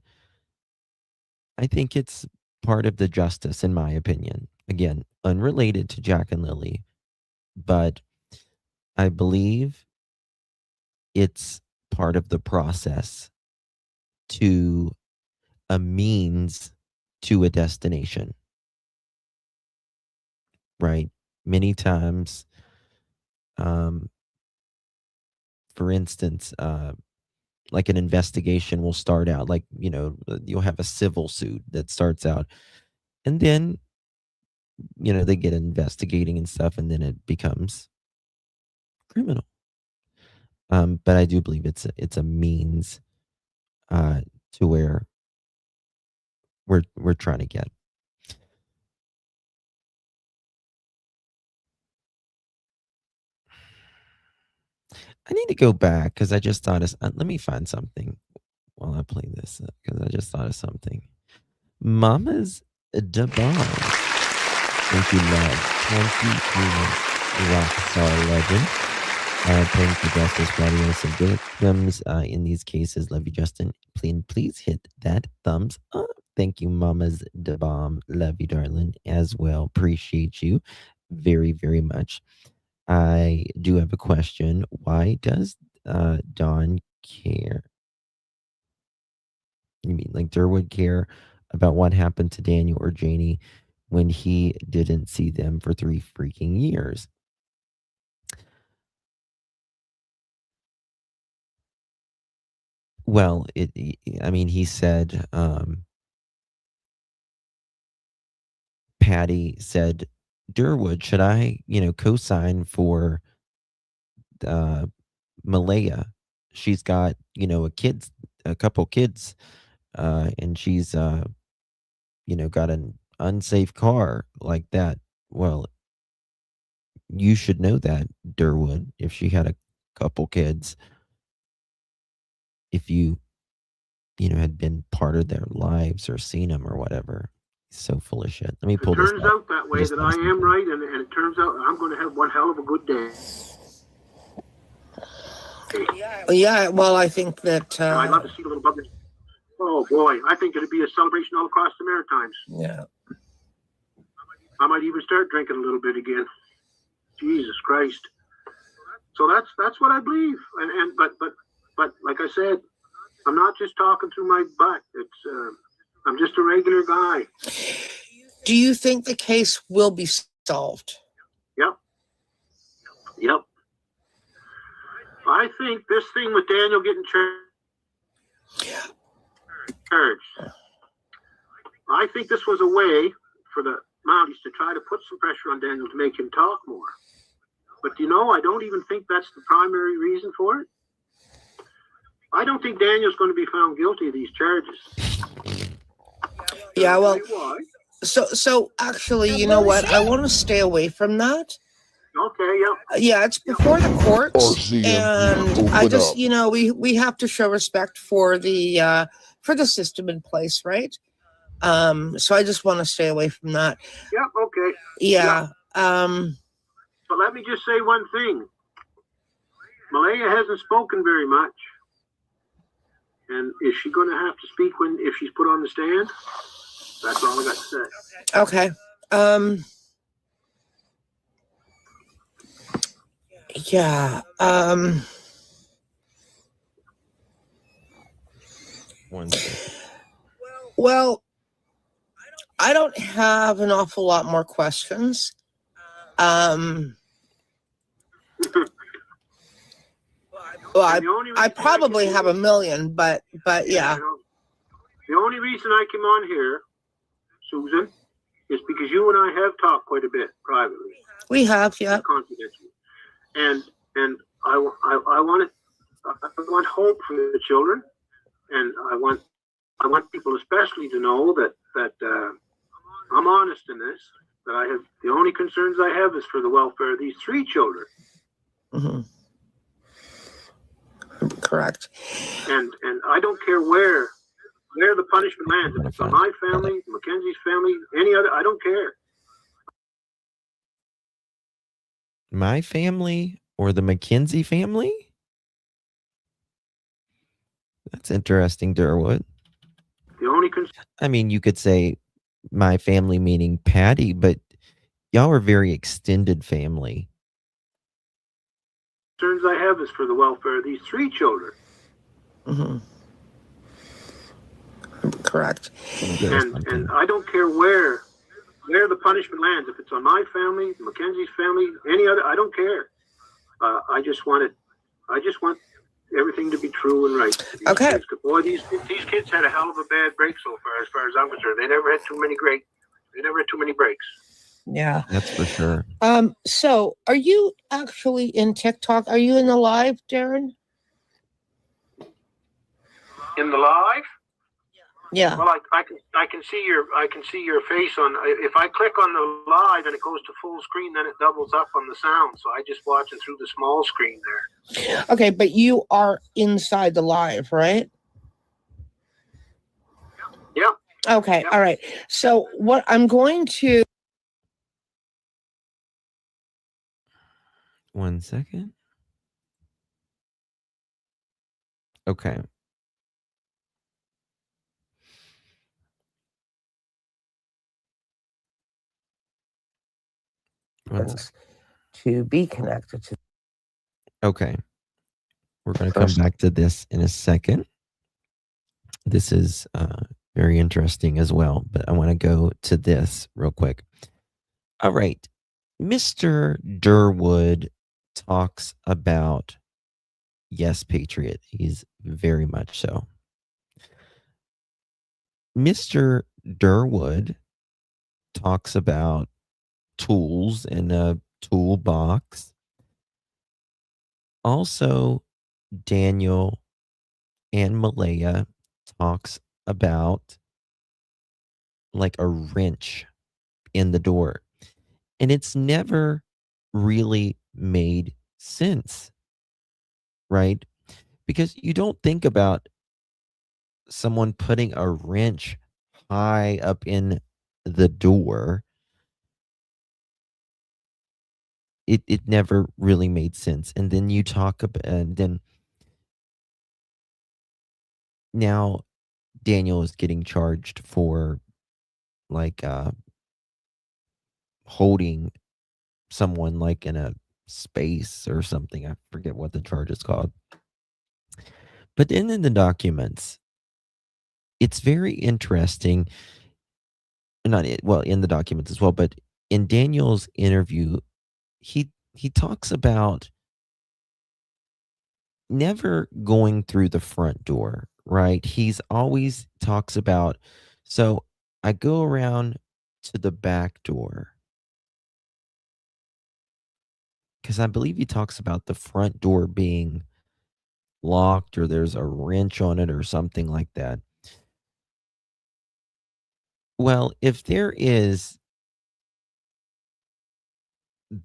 Speaker 2: I think it's part of the justice, in my opinion. Again, unrelated to Jack and Lilly, but I believe it's part of the process to a means to a destination, right? Many times, for instance, like an investigation will start out, like, you'll have a civil suit that starts out, and then, they get investigating and stuff, and then it becomes criminal. But I do believe it's a means to where we're trying to get. I need to go back because I just thought of. Let me find something while I play this because I just thought of something. Mama's da bomb. Thank you, love. 23 rockstar legend. Praying for justice, gladiators and victims in these cases. Love you, Justin. Please hit that thumbs up. Thank you, Mamas de Bomb. Love you, darling, as well. Appreciate you very, very much. I do have a question. Why does Dawn care? You mean like Durwood care about what happened to Daniel or Janie when he didn't see them for 3 freaking years? Well, he said, Patty said, Durwood, should I, co-sign for Malaya? She's got, a couple kids, and she's, got an unsafe car like that. Well, you should know that, Durwood, if she had a couple kids, if you, had been part of their lives or seen them or whatever. So full of shit. Let me pull
Speaker 4: It
Speaker 2: this
Speaker 4: turns
Speaker 2: up.
Speaker 4: out that way that I am right, and it turns out I'm going to have one hell of a good day.
Speaker 5: Yeah, well, I think that.
Speaker 4: I'd love to see the little bubbles. Oh boy, I think it'd be a celebration all across the Maritimes.
Speaker 5: Yeah.
Speaker 4: I might even start drinking a little bit again. Jesus Christ. So that's what I believe, but like I said, I'm not just talking through my butt. It's I'm just a regular guy.
Speaker 5: Do you think the case will be solved?
Speaker 4: Yep. I think this thing with Daniel getting charged, I think this was a way for the Mounties to try to put some pressure on Daniel to make him talk more. But I don't even think that's the primary reason for it. I don't think Daniel's going to be found guilty of these charges.
Speaker 5: Yeah, well,
Speaker 4: why?
Speaker 5: so actually, you know what? I want to stay away from that.
Speaker 4: Okay, yeah.
Speaker 5: Yeah, it's before the courts, and I just, we have to show respect for the system in place, right? So I just want to stay away from that.
Speaker 4: Yeah, okay.
Speaker 5: Yeah.
Speaker 4: But let me just say one thing. Malaya hasn't spoken very much. And is she going to have to speak if she's put on the stand? That's all I got to say.
Speaker 5: Okay. Yeah. Well, I don't have an awful lot more questions. Well, I probably have a million, but yeah.
Speaker 4: The only reason I came on here, Susan, is because you and I have talked quite a bit privately.
Speaker 5: We have, yeah.
Speaker 4: Confidentially. And I want hope for the children, and I want people especially to know that I'm honest in this. That I have the only concerns I have is for the welfare of these 3 children.
Speaker 5: Mm-hmm. Correct.
Speaker 4: And I don't care where the punishment lands. If it's on my family, Mackenzie's family, any other, I don't care.
Speaker 2: My family or the Mackenzie family? That's interesting, Durwood.
Speaker 4: The only
Speaker 2: you could say my family meaning Patty, but y'all are very extended family.
Speaker 4: Concerns I have is for the welfare of these 3 children.
Speaker 5: Mm-hmm. Correct.
Speaker 4: And I don't care where the punishment lands. If it's on my family, Mackenzie's family, any other, I don't care. I just want everything to be true and right.
Speaker 5: Okay.
Speaker 4: Kids, boy, these kids had a hell of a bad break so far, as far as I'm concerned. They never had too many breaks.
Speaker 5: Yeah.
Speaker 2: That's for sure.
Speaker 5: So are you actually in TikTok? Are you in the live, Darren?
Speaker 4: In the live?
Speaker 5: Yeah.
Speaker 4: Well, I can see your face on. If I click on the live and it goes to full screen, then it doubles up on the sound. So I just watch it through the small screen there.
Speaker 5: Okay, but you are inside the live, right?
Speaker 4: Yeah.
Speaker 5: Okay. All right. So what I'm going to.
Speaker 2: 1 second. Okay.
Speaker 5: happens to be connected to.
Speaker 2: Okay. We're going to come back to this in a second. This is very interesting as well, but I want to go to this real quick. All right. Mr. Durwood talks about, yes, Patriot. He's very much so. Mr. Durwood talks about tools in a toolbox. Also, Daniel and Malaya talks about like a wrench in the door. And it's never really made sense, right? Because you don't think about someone putting a wrench high up in the door. It never really made sense. And then you talk about, and then now Daniel is getting charged for like holding someone like in a space or something. I forget what the charge is called. But then in the documents, it's very interesting. Not it, well, in the documents as well, but in Daniel's interview, he talks about never going through the front door, right? He's always talks about, so I go around to the back door. Because I believe he talks about the front door being locked or there's a wrench on it or something like that. Well, if there is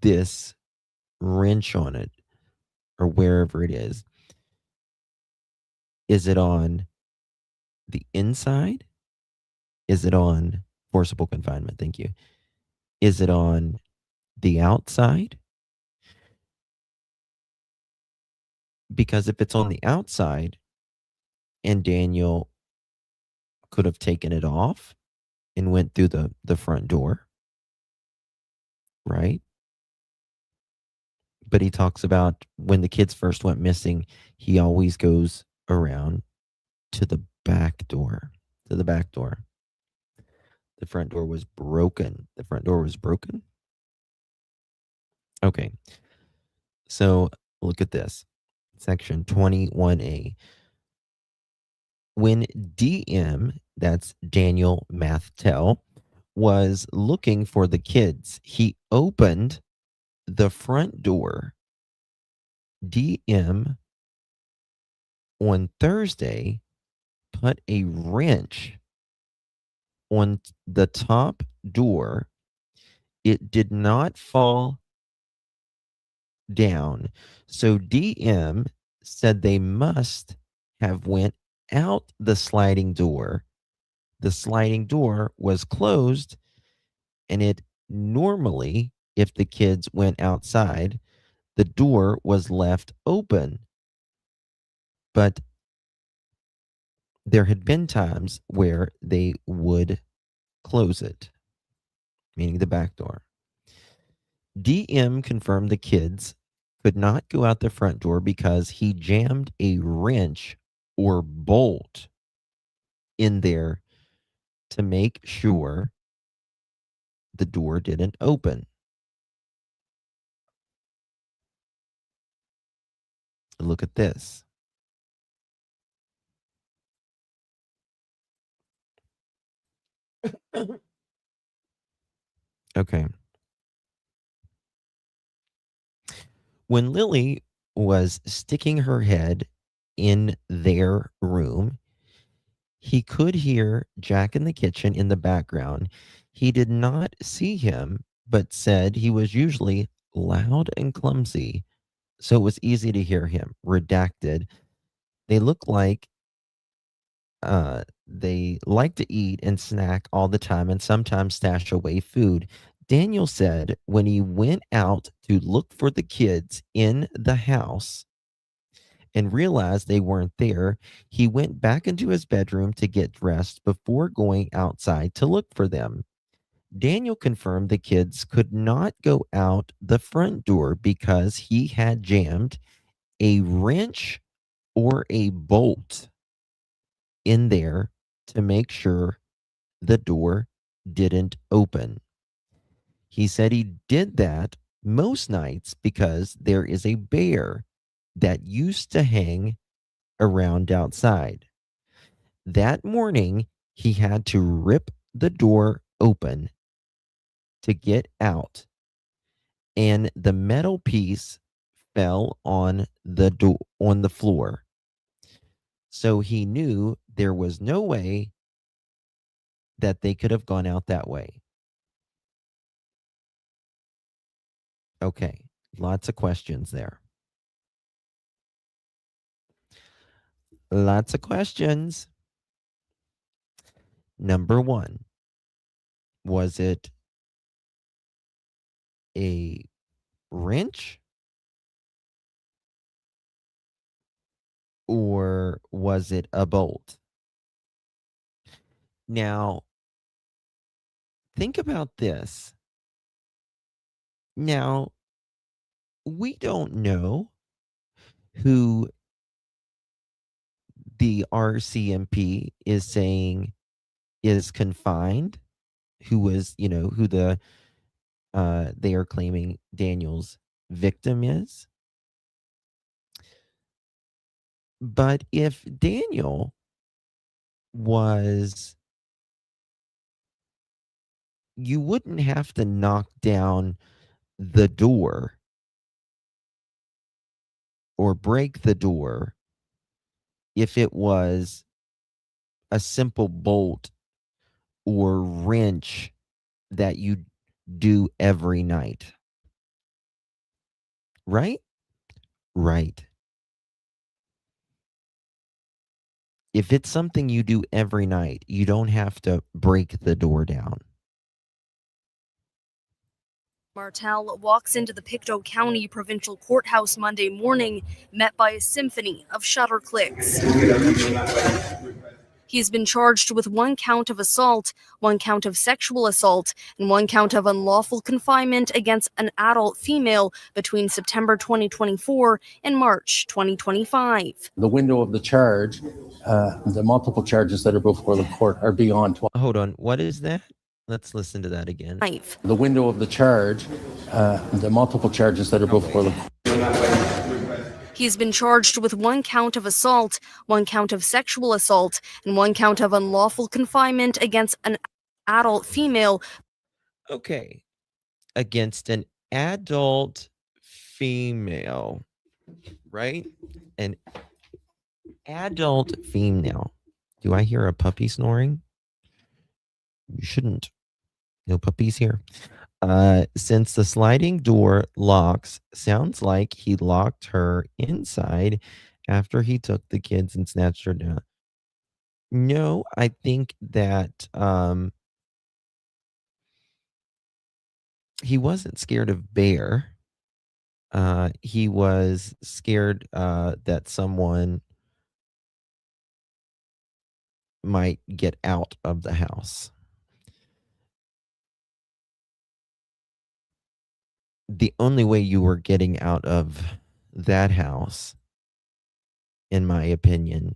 Speaker 2: this wrench on it or wherever it is it on the inside? Is it on forcible confinement? Thank you. Is it on the outside? Because if it's on the outside and Daniel could have taken it off and went through the front door, right? But he talks about when the kids first went missing, he always goes around to the back door. To the back door. The front door was broken. The front door was broken? Okay. So look at this. Section 21A. When DM, that's Daniel Mathtel, was looking for the kids, he opened the front door. DM on Thursday put a wrench on the top door. It did not fall down. So DM said they must have went out the sliding door. The sliding door was closed, and it normally, if the kids went outside, the door was left open. But there had been times where they would close it, meaning the back door. DM confirmed the kids could not go out the front door because he jammed a wrench or bolt in there to make sure the door didn't open. Look at this. Okay. When Lily was sticking her head in their room, he could hear Jack in the kitchen in the background. He did not see him, but said he was usually loud and clumsy, so it was easy to hear him. Redacted. They look like they like to eat and snack all the time and sometimes stash away food. Daniel said when he went out to look for the kids in the house and realized they weren't there, he went back into his bedroom to get dressed before going outside to look for them. Daniel confirmed the kids could not go out the front door because he had jammed a wrench or a bolt in there to make sure the door didn't open. He said he did that most nights because there is a bear that used to hang around outside. That morning, he had to rip the door open to get out, and the metal piece fell on the floor. So he knew there was no way that they could have gone out that way. Okay, lots of questions there. Lots of questions. Number 1, was it a wrench or was it a bolt? Now, think about this. Now, we don't know who the RCMP is saying is confined, who is, who they are claiming Daniel's victim is. But if Daniel was, you wouldn't have to knock down the door or break the door if it was a simple bolt or wrench that you do every night. Right? Right. If it's something you do every night, you don't have to break the door down.
Speaker 8: Martel walks into the Pictou County Provincial Courthouse Monday morning, met by a symphony of shutter clicks. He's been charged with 1 count of assault, 1 count of sexual assault, and 1 count of unlawful confinement against an adult female between September 2024 and March 2025.
Speaker 9: The window of the charge, the multiple charges that are before the court are beyond 12.
Speaker 2: Hold on. What is that? Let's listen to that again.
Speaker 9: The window of the charge, the multiple charges that are before the court.
Speaker 8: He's been charged with 1 count of assault, 1 count of sexual assault, and 1 count of unlawful confinement against an adult female.
Speaker 2: Okay. Against an adult female, right? An adult female. Do I hear a puppy snoring? You shouldn't. No puppies here. Since the sliding door locks, sounds like he locked her inside after he took the kids and snatched her down. No, I think that he wasn't scared of bear. He was scared that someone might get out of the house. The only way you were getting out of that house, in my opinion,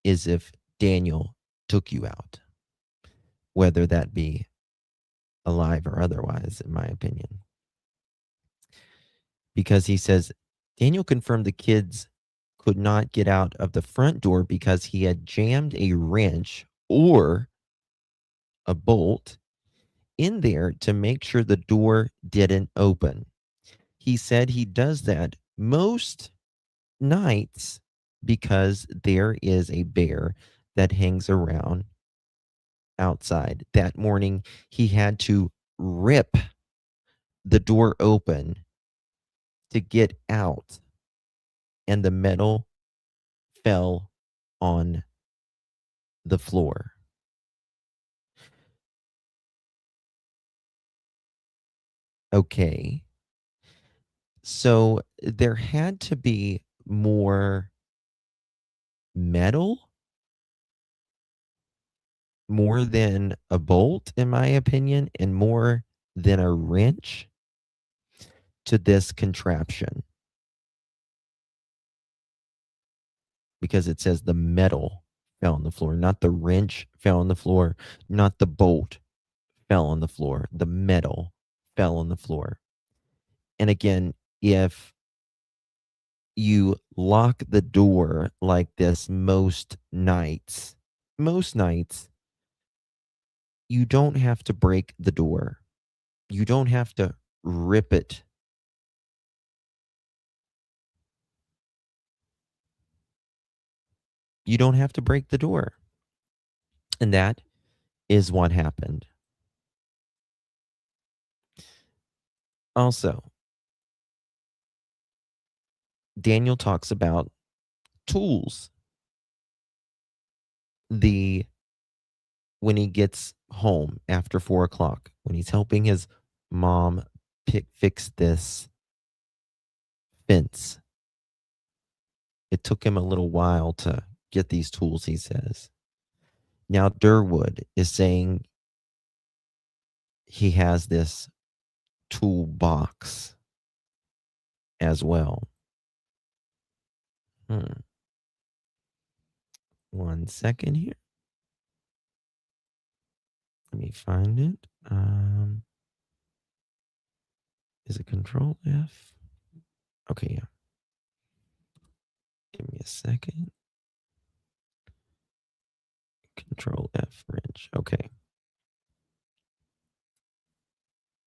Speaker 2: is if Daniel took you out, whether that be alive or otherwise, in my opinion. Because he says, Daniel confirmed the kids could not get out of the front door because he had jammed a wrench or a bolt in there to make sure the door didn't open. He said he does that most nights because there is a bear that hangs around outside. That morning, he had to rip the door open to get out, and the metal fell on the floor. Okay. So there had to be more metal more than a bolt, in my opinion, and more than a wrench to this contraption. Because it says the metal fell on the floor, not the wrench fell on the floor, not the bolt fell on the floor. The metal fell on the floor. And again, if you lock the door like this most nights, you don't have to break the door. You don't have to rip it. You don't have to break the door. And that is what happened. Also, Daniel talks about tools. When he gets home after 4:00, when he's helping his mom fix this fence, it took him a little while to get these tools, he says. Now Durwood is saying he has this toolbox as well. 1 second here. Let me find it. Is it Control F? Okay, yeah. Give me a second. Control F wrench. Okay.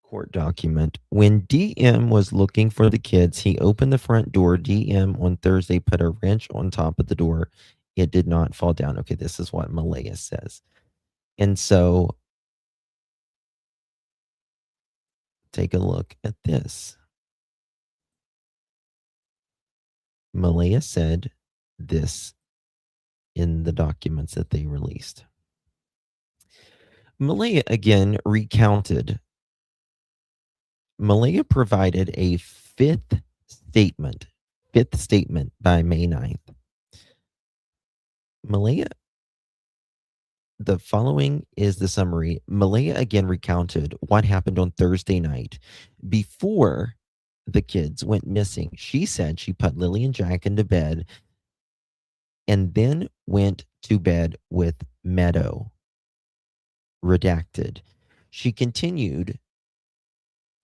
Speaker 2: Court document. When DM was looking for the kids, he opened the front door. DM on Thursday put a wrench on top of the door. It did not fall down. Okay, this is what Malaya says. And so take a look at this. Malaya said this in the documents that they released. Malaya again recounted. Malaya provided a fifth statement by May 9th. Malaya, the following is the summary. Malaya again recounted what happened on Thursday night before the kids went missing. She said she put Lily and Jack into bed and then went to bed with Meadow. Redacted. She continued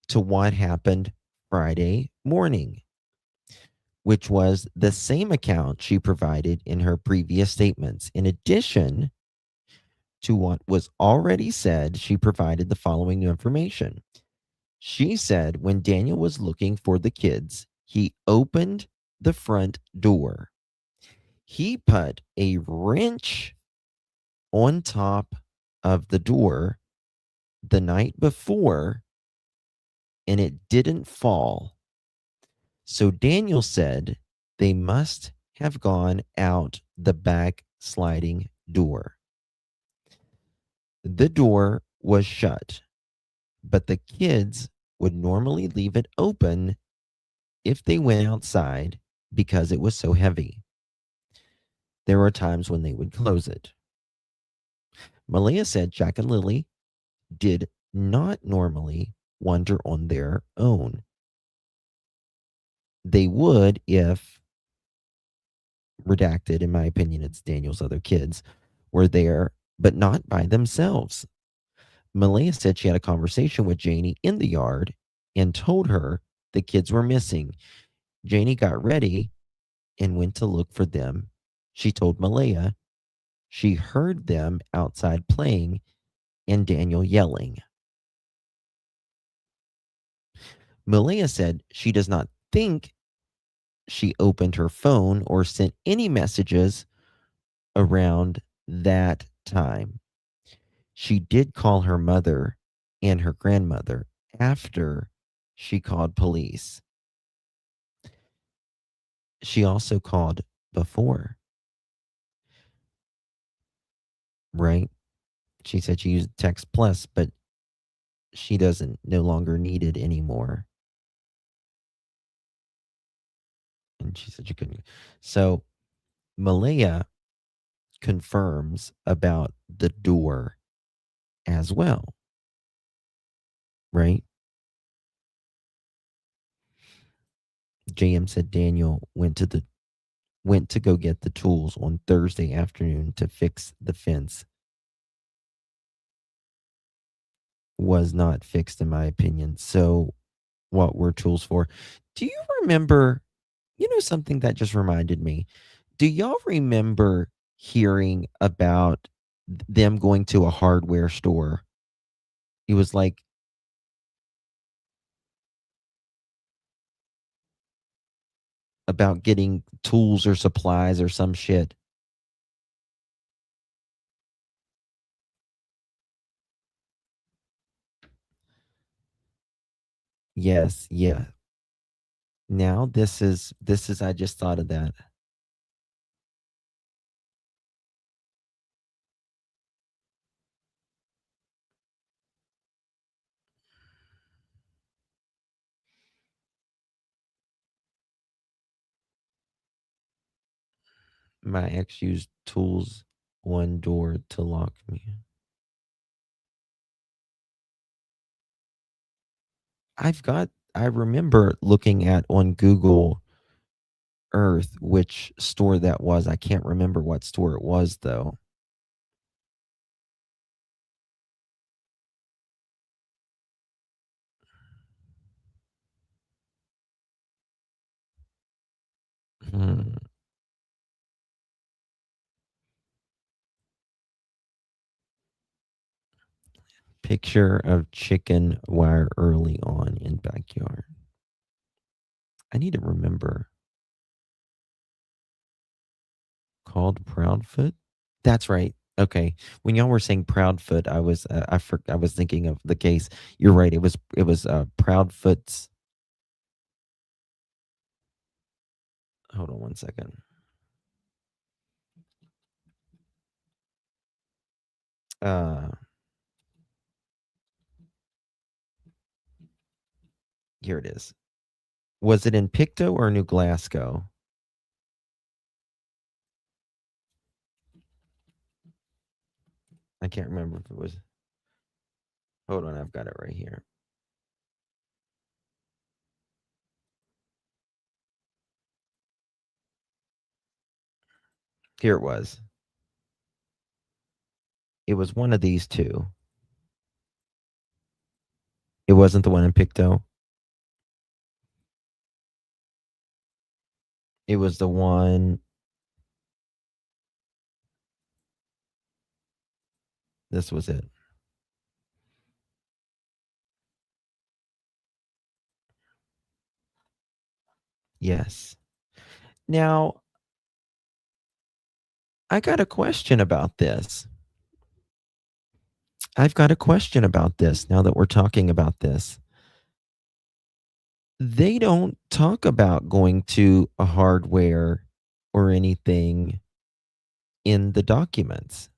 Speaker 2: to what happened Friday morning, which was the same account she provided in her previous statements. In addition to what was already said, she provided the following new information. She said when Daniel was looking for the kids, he opened the front door. He put a wrench on top of the door the night before, and it didn't fall. So Daniel said they must have gone out the back sliding door. The door was shut, but the kids would normally leave it open if they went outside because it was so heavy. There were times when they would close it. Malaya said Jack and Lily did not normally wander on their own. They would if, redacted, in my opinion, it's Daniel's other kids, were there, but not by themselves. Malaya said she had a conversation with Janie in the yard and told her the kids were missing. Janie got ready and went to look for them. She told Malaya she heard them outside playing and Daniel yelling. Malaya said she does not think she opened her phone or sent any messages around that time. She did call her mother and her grandmother after she called police. She also called before. Right? She said she used Text Plus, but she no longer need it anymore. And she said she couldn't. So Malaya confirms about the door as well, right? JM said Daniel went to go get the tools on Thursday afternoon to fix the fence. Was not fixed, in my opinion. So what were tools for? Do you remember, something that just reminded me? Do y'all remember hearing about them going to a hardware store? It was like, about getting tools or supplies or some shit. Yes, yeah. Now this is I just thought of that. My ex used tools on door to lock me. I remember looking at on Google Earth which store that was. I can't remember what store it was though. Hmm. Picture of chicken wire early on in backyard. I need to remember. Called Proudfoot? That's right. Okay. When y'all were saying Proudfoot, I was I was thinking of the case. You're right. It was Proudfoot's. Hold on one second. Here it is. Was it in Pictou or New Glasgow? I can't remember if it was. Hold on, I've got it right here. Here it was. It was one of these two. It wasn't the one in Pictou. It was the one. This was it. Yes. Now, I got a question about this. I've got a question about this now that we're talking about this. They don't talk about going to a hardware or anything in the documents.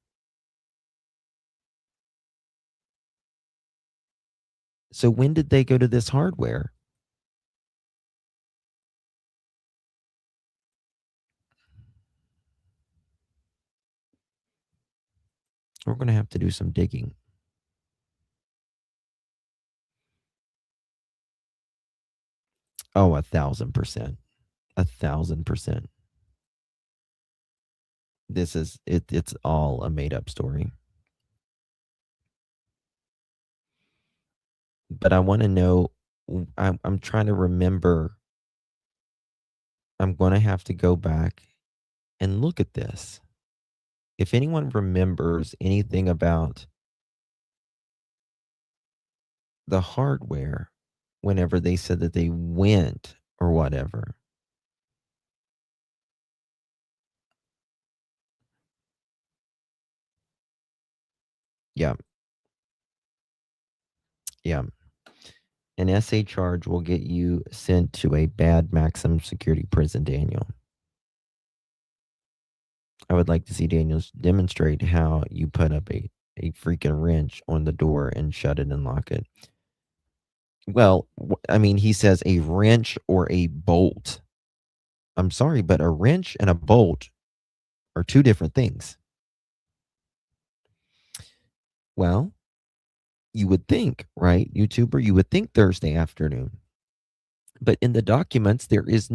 Speaker 2: So when did they go to this hardware? We're going to have to do some digging. Oh, 1,000%. 1,000%. This is it. It's all a made up story. But I want to know. I'm trying to remember. I'm going to have to go back and look at this. If anyone remembers anything about the hardware, whenever they said that they went or whatever. Yeah. Yeah. An SA charge will get you sent to a bad maximum security prison, Daniel. I would like to see Daniel demonstrate how you put up a freaking wrench on the door and shut it and lock it. Well, I mean, he says a wrench or a bolt. I'm sorry, but a wrench and a bolt are two different things. Well, you would think, right, YouTuber, you would think Thursday afternoon. But in the documents, there is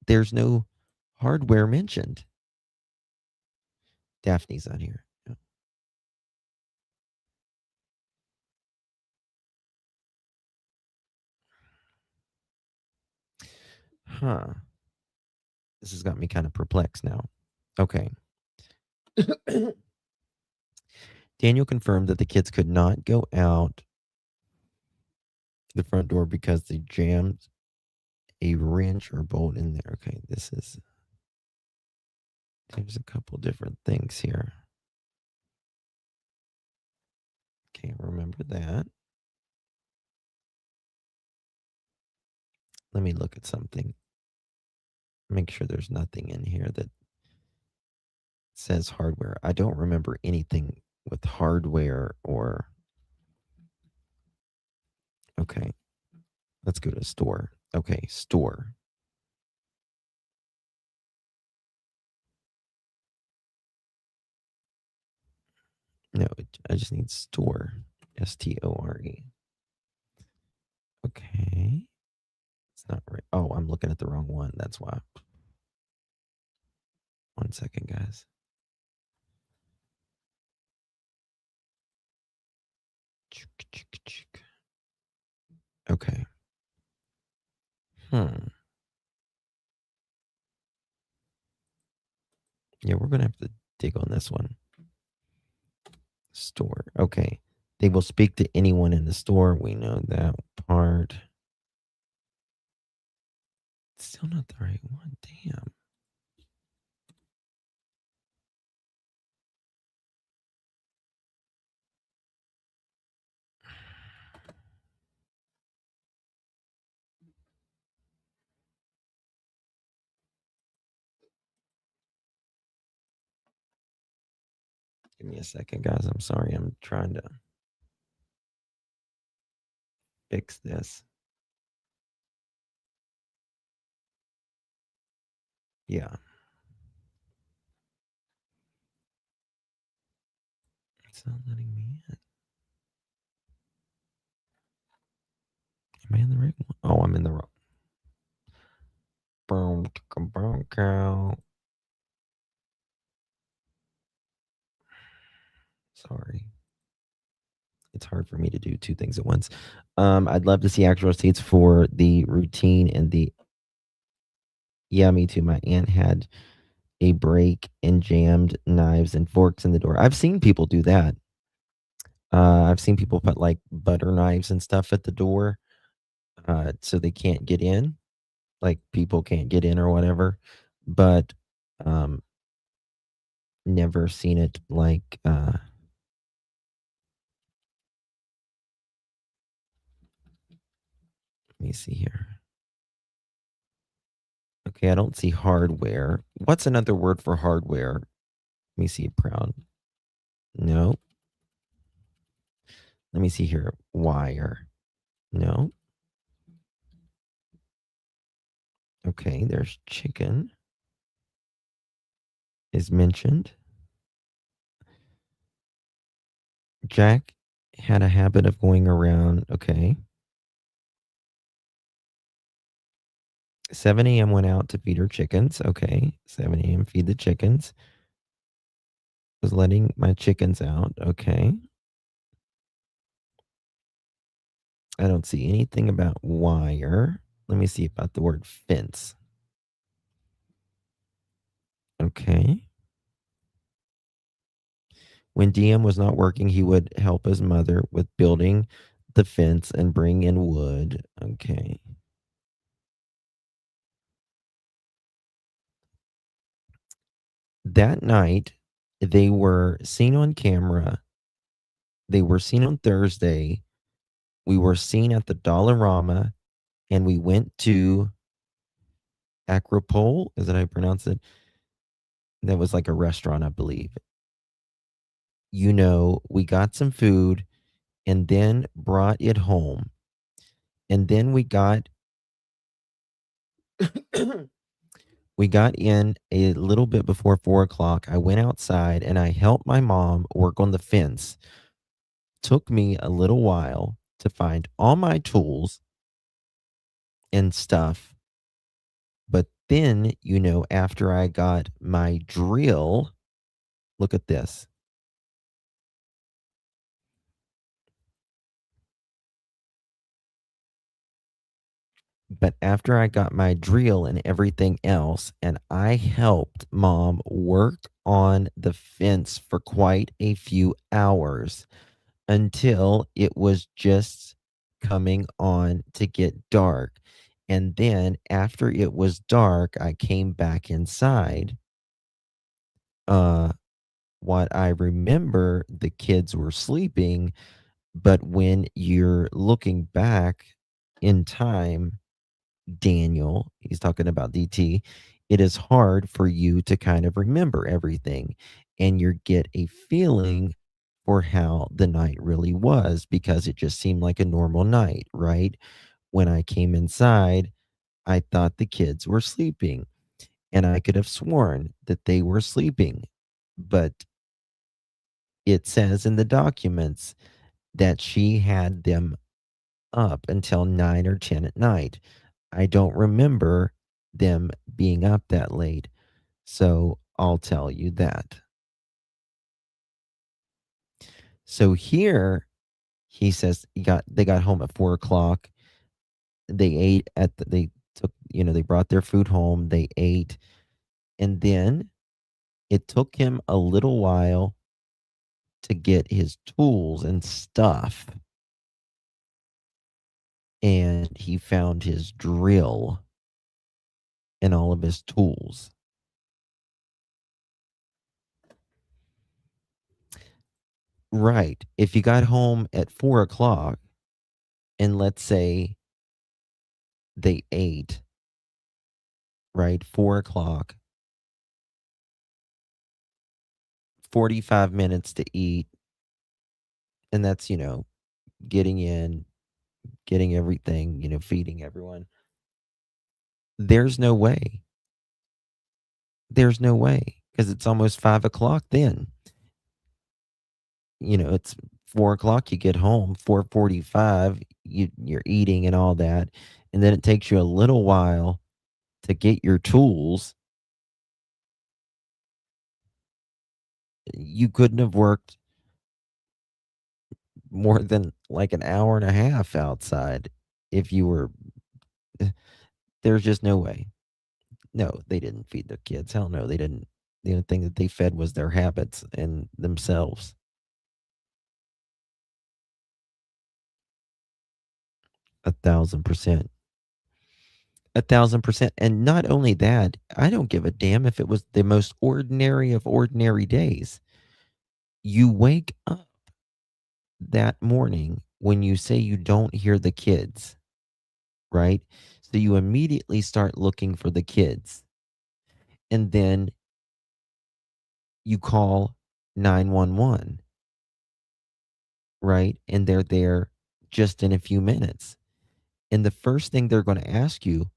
Speaker 2: there's no hardware mentioned. Daphne's on here. Yeah. Huh. This has got me kind of perplexed now. Okay. Daniel confirmed that the kids could not go out the front door because they jammed a wrench or bolt in there. Okay, there's a couple different things here. Okay, remember that. Let me look at something. Make sure there's nothing in here that says hardware. I don't remember anything with hardware or... Okay, let's go to store. Okay, store. No, I just need store. S-T-O-R-E. Okay. It's not right. Oh, I'm looking at the wrong one. That's why. 1 second, guys. Okay. Yeah, we're going to have to dig on this one. Store. Okay. They will speak to anyone in the store. We know that part. It's still not the right one. Damn. Give me a second, guys. I'm sorry. I'm trying to fix this. Yeah. It's not letting me in. Am I in the right one? Oh, I'm in the wrong. Boom, boom, cow. Sorry. It's hard for me to do two things at once. I'd love to see actual receipts for the routine and the... Yeah, me too. My aunt had a break and jammed knives and forks in the door. I've seen people do that. I've seen people put like butter knives and stuff at the door so they can't get in. Like people can't get in or whatever. But never seen it like... Let me see here. Okay, I don't see hardware. What's another word for hardware? Let me see. Proud. No. Let me see here. Wire. No. Okay, there's chicken is mentioned. Jack had a habit of going around. Okay. 7 a.m. went out to feed her chickens. Okay. 7 a.m. feed the chickens. Was letting my chickens out. Okay. I don't see anything about wire. Let me see about the word fence. Okay. When DM was not working, he would help his mother with building the fence and bring in wood. Okay. That night, they were seen on camera. They were seen on Thursday. We were seen at the Dollarama, and we went to Acropole. Is that how I pronounce it? That was like a restaurant, I believe. You know, we got some food and then brought it home. And then we got We got in a little bit before 4 o'clock. I went outside and I helped my mom work on the fence. Took me a little while to find all my tools and stuff. But then, after I got my drill, look at this. But after I got my drill and everything else, and I helped mom work on the fence for quite a few hours until it was just coming on to get dark. And then after it was dark, I came back inside. What I remember, the kids were sleeping, but when you're looking back in time, Daniel, he's talking about DT, it is hard for you to kind of remember everything and you get a feeling for how the night really was because it just seemed like a normal night, right? When I came inside, I thought the kids were sleeping and I could have sworn that they were sleeping, but it says in the documents that she had them up until 9 or 10 at night. I don't remember them being up that late, so I'll tell you that. So here, he says they got home at 4 o'clock. They ate they took, they brought their food home. They ate, and then it took him a little while to get his tools and stuff, and he found his drill and all of his tools. Right. If you got home at 4 o'clock, and let's say they ate, right? 4 o'clock, 45 minutes to eat. And that's, getting in, getting everything, feeding everyone. There's no way. There's no way because it's almost 5 o'clock then. It's 4 o'clock, you get home, 4:45, you're eating and all that. And then it takes you a little while to get your tools. You couldn't have worked more than like an hour and a half outside if you were. There's just no way. No, they didn't feed the kids. Hell no, they didn't. The only thing that they fed was their habits and themselves. 1,000%. 1,000%. And not only that, I don't give a damn if it was the most ordinary of ordinary days. You wake up that morning when you say you don't hear the kids, right? So you immediately start looking for the kids. And then you call 911, right? And they're there just in a few minutes. And the first thing they're going to ask you,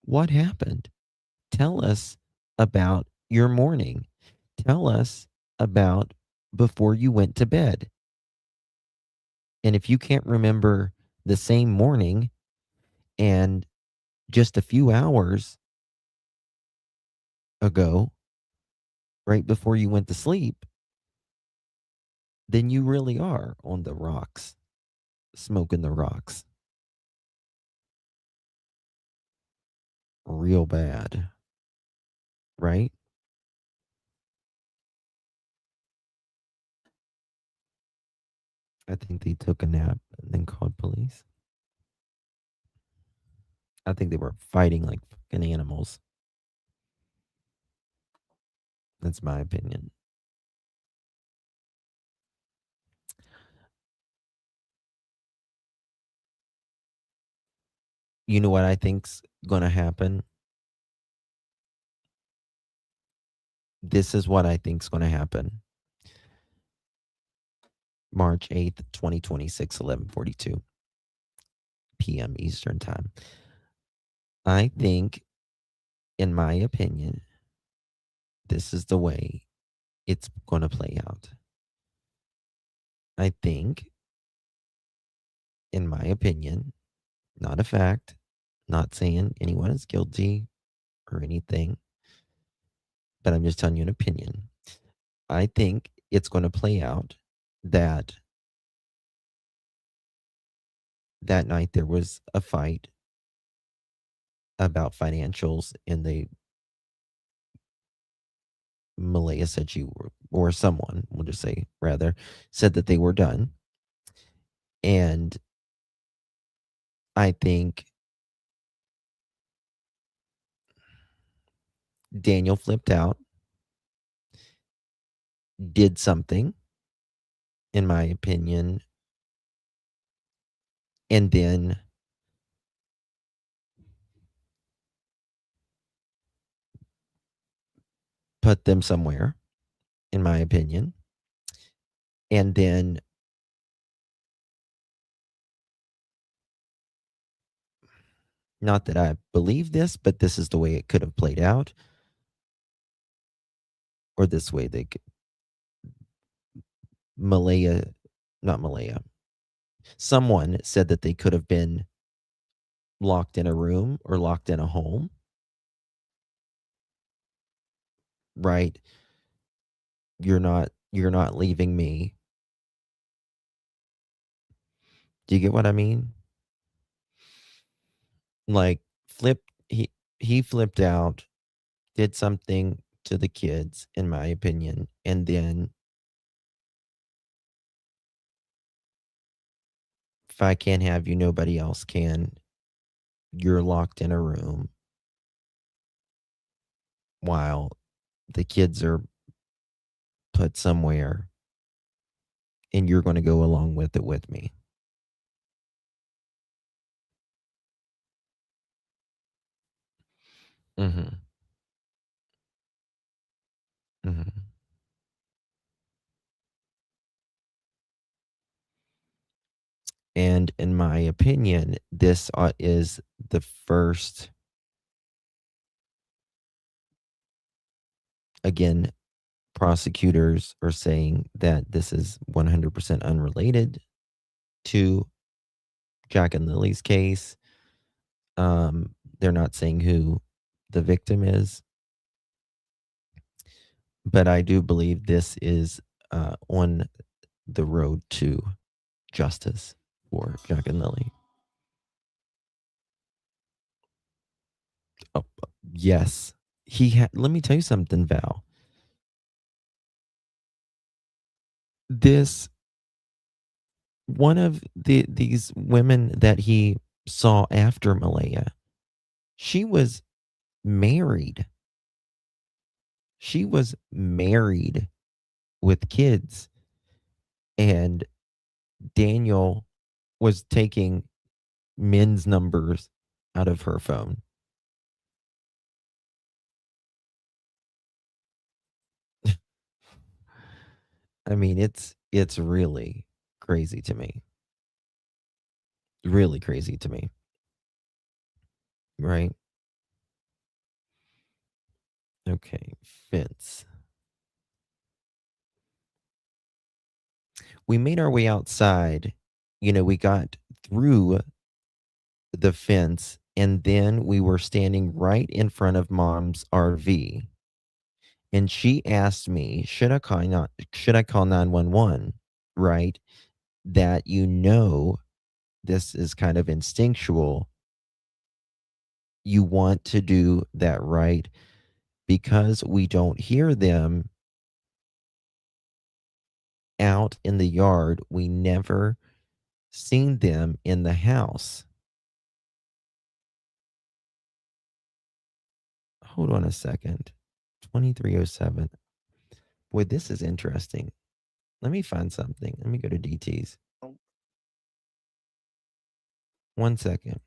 Speaker 2: what happened? Tell us about your morning. Tell us about before you went to bed. And if you can't remember the same morning and just a few hours ago, right before you went to sleep, then you really are on the rocks, smoking the rocks. Real bad, right? I think they took a nap and then called police. I think they were fighting like fucking animals. That's my opinion. You know what I think's going to happen? This is what I think's going to happen. March 8th, 2026, 11:42 p.m. Eastern Time. I think in my opinion, this is the way it's going to play out. I think, in my opinion, not a fact, not saying anyone is guilty or anything, but I'm just telling you an opinion. I think it's going to play out that that night there was a fight about financials, and Malaya said or someone, we'll just say rather, said that they were done. And I think Daniel flipped out, did something, in my opinion, and then put them somewhere, in my opinion. And then not that I believe this, but this is the way it could have played out. Or this way they could. Not Malaya. Someone said that they could have been locked in a room or locked in a home. Right? You're not leaving me. Do you get what I mean? Like he flipped out, did something to the kids, in my opinion, and then if I can't have you, nobody else can. You're locked in a room while the kids are put somewhere, and you're going to go along with it with me. Mm-hmm. Mm-hmm. And in my opinion, this is the first, again, prosecutors are saying that this is 100% unrelated to Jack and Lily's case. They're not saying who the victim is, but I do believe this is on the road to justice for Jack and Lilly. Oh, yes. Let me tell you something, Val. One of these women that he saw after Malaya, she was married. She was married with kids, and Daniel was taking men's numbers out of her phone. I mean, it's really crazy to me. Really crazy to me. Right? Okay, fence. We made our way outside. We got through the fence, and then we were standing right in front of Mom's RV. And she asked me, should I call 911? Right? That this is kind of instinctual. You want to do that, right? Because we don't hear them out in the yard, we never seen them in the house. Hold on a second. 2307. Boy, this is interesting. Let me find something. Let me go to DTs. 1 second.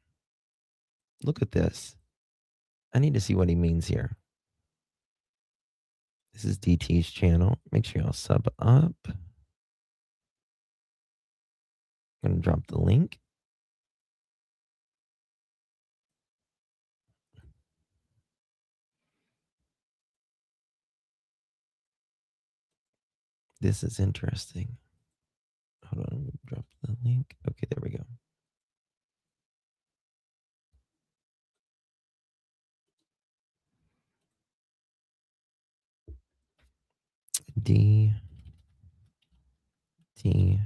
Speaker 2: Look at this. I need to see what he means here. This is DT's channel. Make sure y'all sub up. I'm going to drop the link. This is interesting. Hold on, let me drop the link. Okay, there we go. D T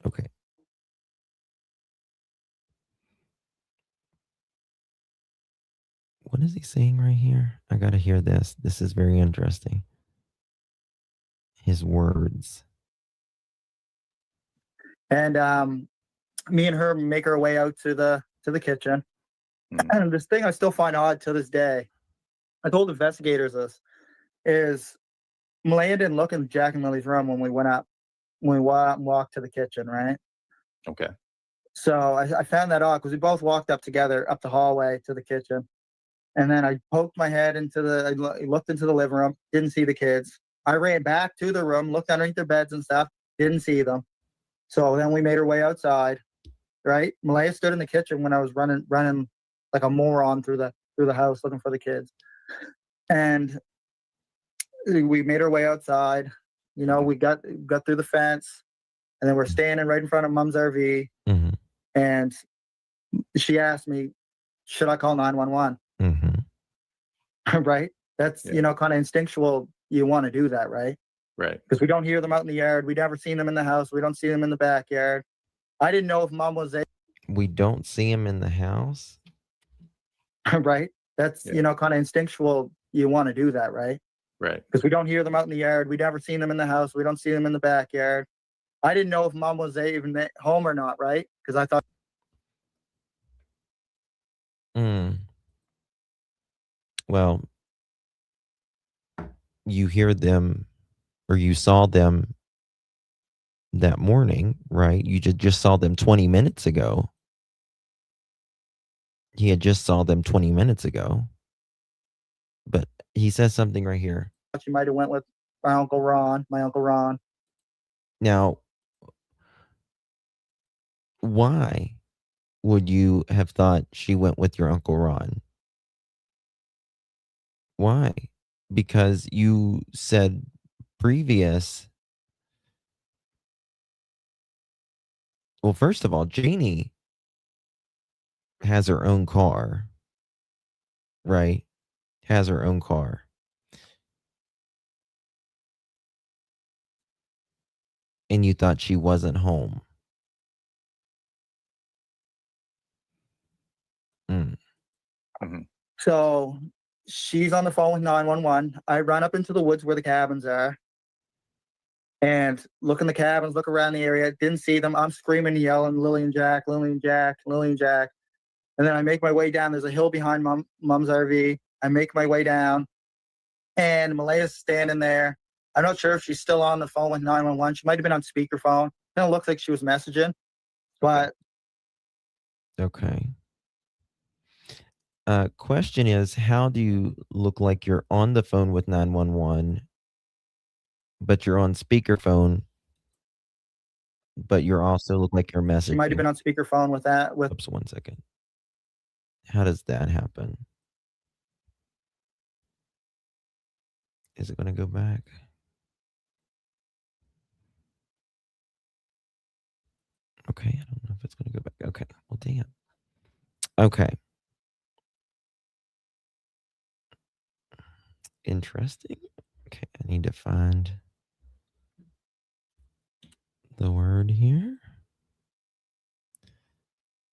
Speaker 2: Okay. What is he saying right here? I gotta hear this. This is very interesting. His words.
Speaker 10: And me and her make our way out to the kitchen. And this thing I still find odd to this day. I told investigators this is Malaya didn't look in Jack and Lily's room when we went up, when we walked to the kitchen, right?
Speaker 11: Okay.
Speaker 10: So I found that odd because we both walked up together up the hallway to the kitchen. And then I poked my head I looked into the living room, didn't see the kids. I ran back to the room, looked underneath their beds and stuff, didn't see them. So then we made our way outside, right? Malaya stood in the kitchen when I was running like a moron through the house looking for the kids. And we made our way outside. You know, we got through the fence, and then we're standing right in front of Mom's RV.
Speaker 2: Mm-hmm.
Speaker 10: And she asked me, should I call 911?
Speaker 2: Mm-hmm.
Speaker 10: Right? That's, you know, kind of instinctual. You want to do that, right?
Speaker 11: Right.
Speaker 10: Because we don't hear them out in the yard. We never seen them in the house. We don't see them in the backyard. I didn't know if Mom was there.
Speaker 2: We don't see him in the house.
Speaker 10: Right? That's, you know, kind of instinctual. You want to do that, right?
Speaker 11: Right.
Speaker 10: Because we don't hear them out in the yard. We never seen them in the house. We don't see them in the backyard. I didn't know if Mom was even at home or not, right? Because I thought.
Speaker 2: Well, you hear them or you saw them that morning, right? You just saw them 20 minutes ago. He had just saw them 20 minutes ago. But he says something right here.
Speaker 10: She might have went with my Uncle Ron.
Speaker 2: Now, why would you have thought she went with your Uncle Ron? Why? Because you said previous. Well, first of all, Janie has her own car, right? Has her own car. And you thought she wasn't home.
Speaker 10: So she's on the phone with 911. I run up into the woods where the cabins are and look in the cabins, look around the area. Didn't see them. I'm screaming and yelling, Lily and Jack, Lily and Jack, Lily and Jack. And then I make my way down. There's a hill behind Mom's RV. I make my way down, and Malaya's standing there. I'm not sure if she's still on the phone with 911. She might have been on speakerphone. Kind of looks like she was messaging, but.
Speaker 2: Okay. Question is, how do you look like you're on the phone with 911, but you're on speakerphone, but you also look like you're messaging?
Speaker 10: She might have been on speakerphone with that.
Speaker 2: Oops, 1 second. How does that happen? Is it going to go back? Okay, I don't know if it's going to go back. Okay, well, damn. Okay. Interesting. Okay, I need to find the word here.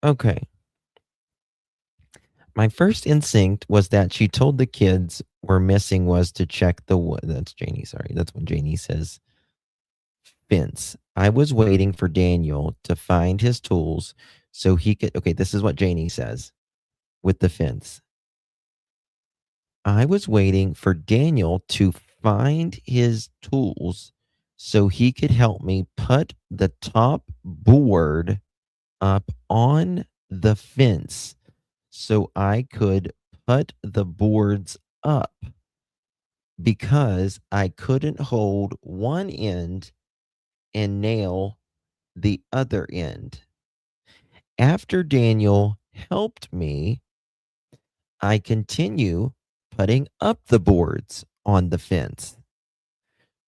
Speaker 2: Okay. My first instinct was that she told the kids were missing was to check the wood. That's Janie, sorry. That's when Janie says fence. I was waiting for Daniel to find his tools so he could. Okay, this is what Janie says with the fence. I was waiting for Daniel to find his tools so he could help me put the top board up on the fence so I could put the boards up because I couldn't hold one end and nail the other end. After Daniel helped me, I continue putting up the boards on the fence.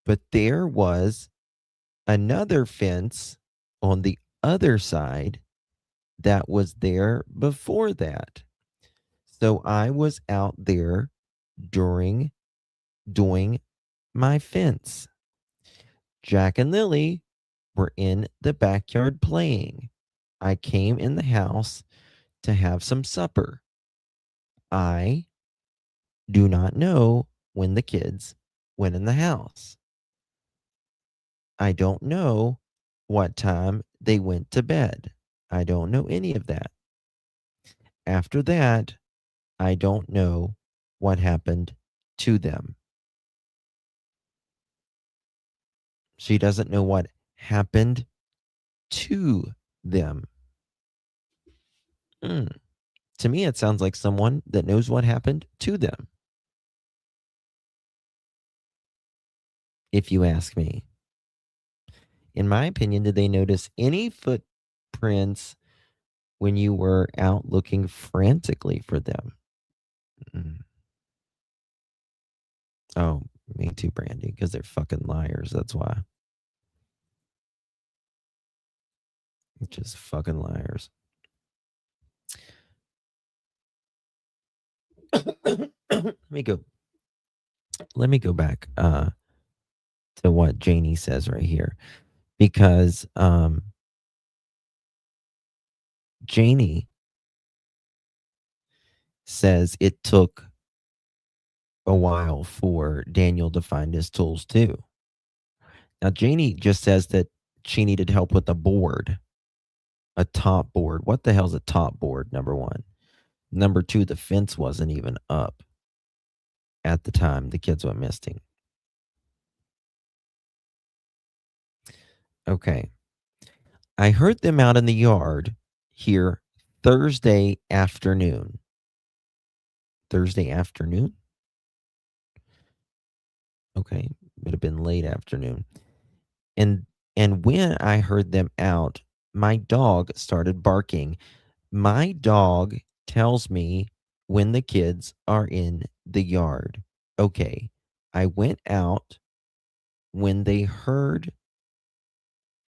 Speaker 2: But there was another fence on the other side that was there before that. So I was out there doing my fence. Jack and Lily were in the backyard playing. I came in the house to have some supper. I do not know when the kids went in the house. I don't know what time they went to bed. I don't know any of that. After that, I don't know what happened to them. She doesn't know what happened to them. To me, it sounds like someone that knows what happened to them. If you ask me. In my opinion, did they notice any footprints when you were out looking frantically for them? Oh, me too, Brandy, because they're fucking liars. That's why. Just fucking liars. Let me go back to what Janie says right here, because Janie says it took a while for Daniel to find his tools too. Now Janie just says that she needed help with a board, a top board. What the hell's a top board? Number one. Number two, the fence wasn't even up at the time the kids went missing. Okay. I heard them out in the yard here Thursday afternoon. Thursday afternoon? Okay. Would have been late afternoon. And when I heard them out, my dog started barking. My dog tells me when the kids are in the yard. Okay. I went out when they heard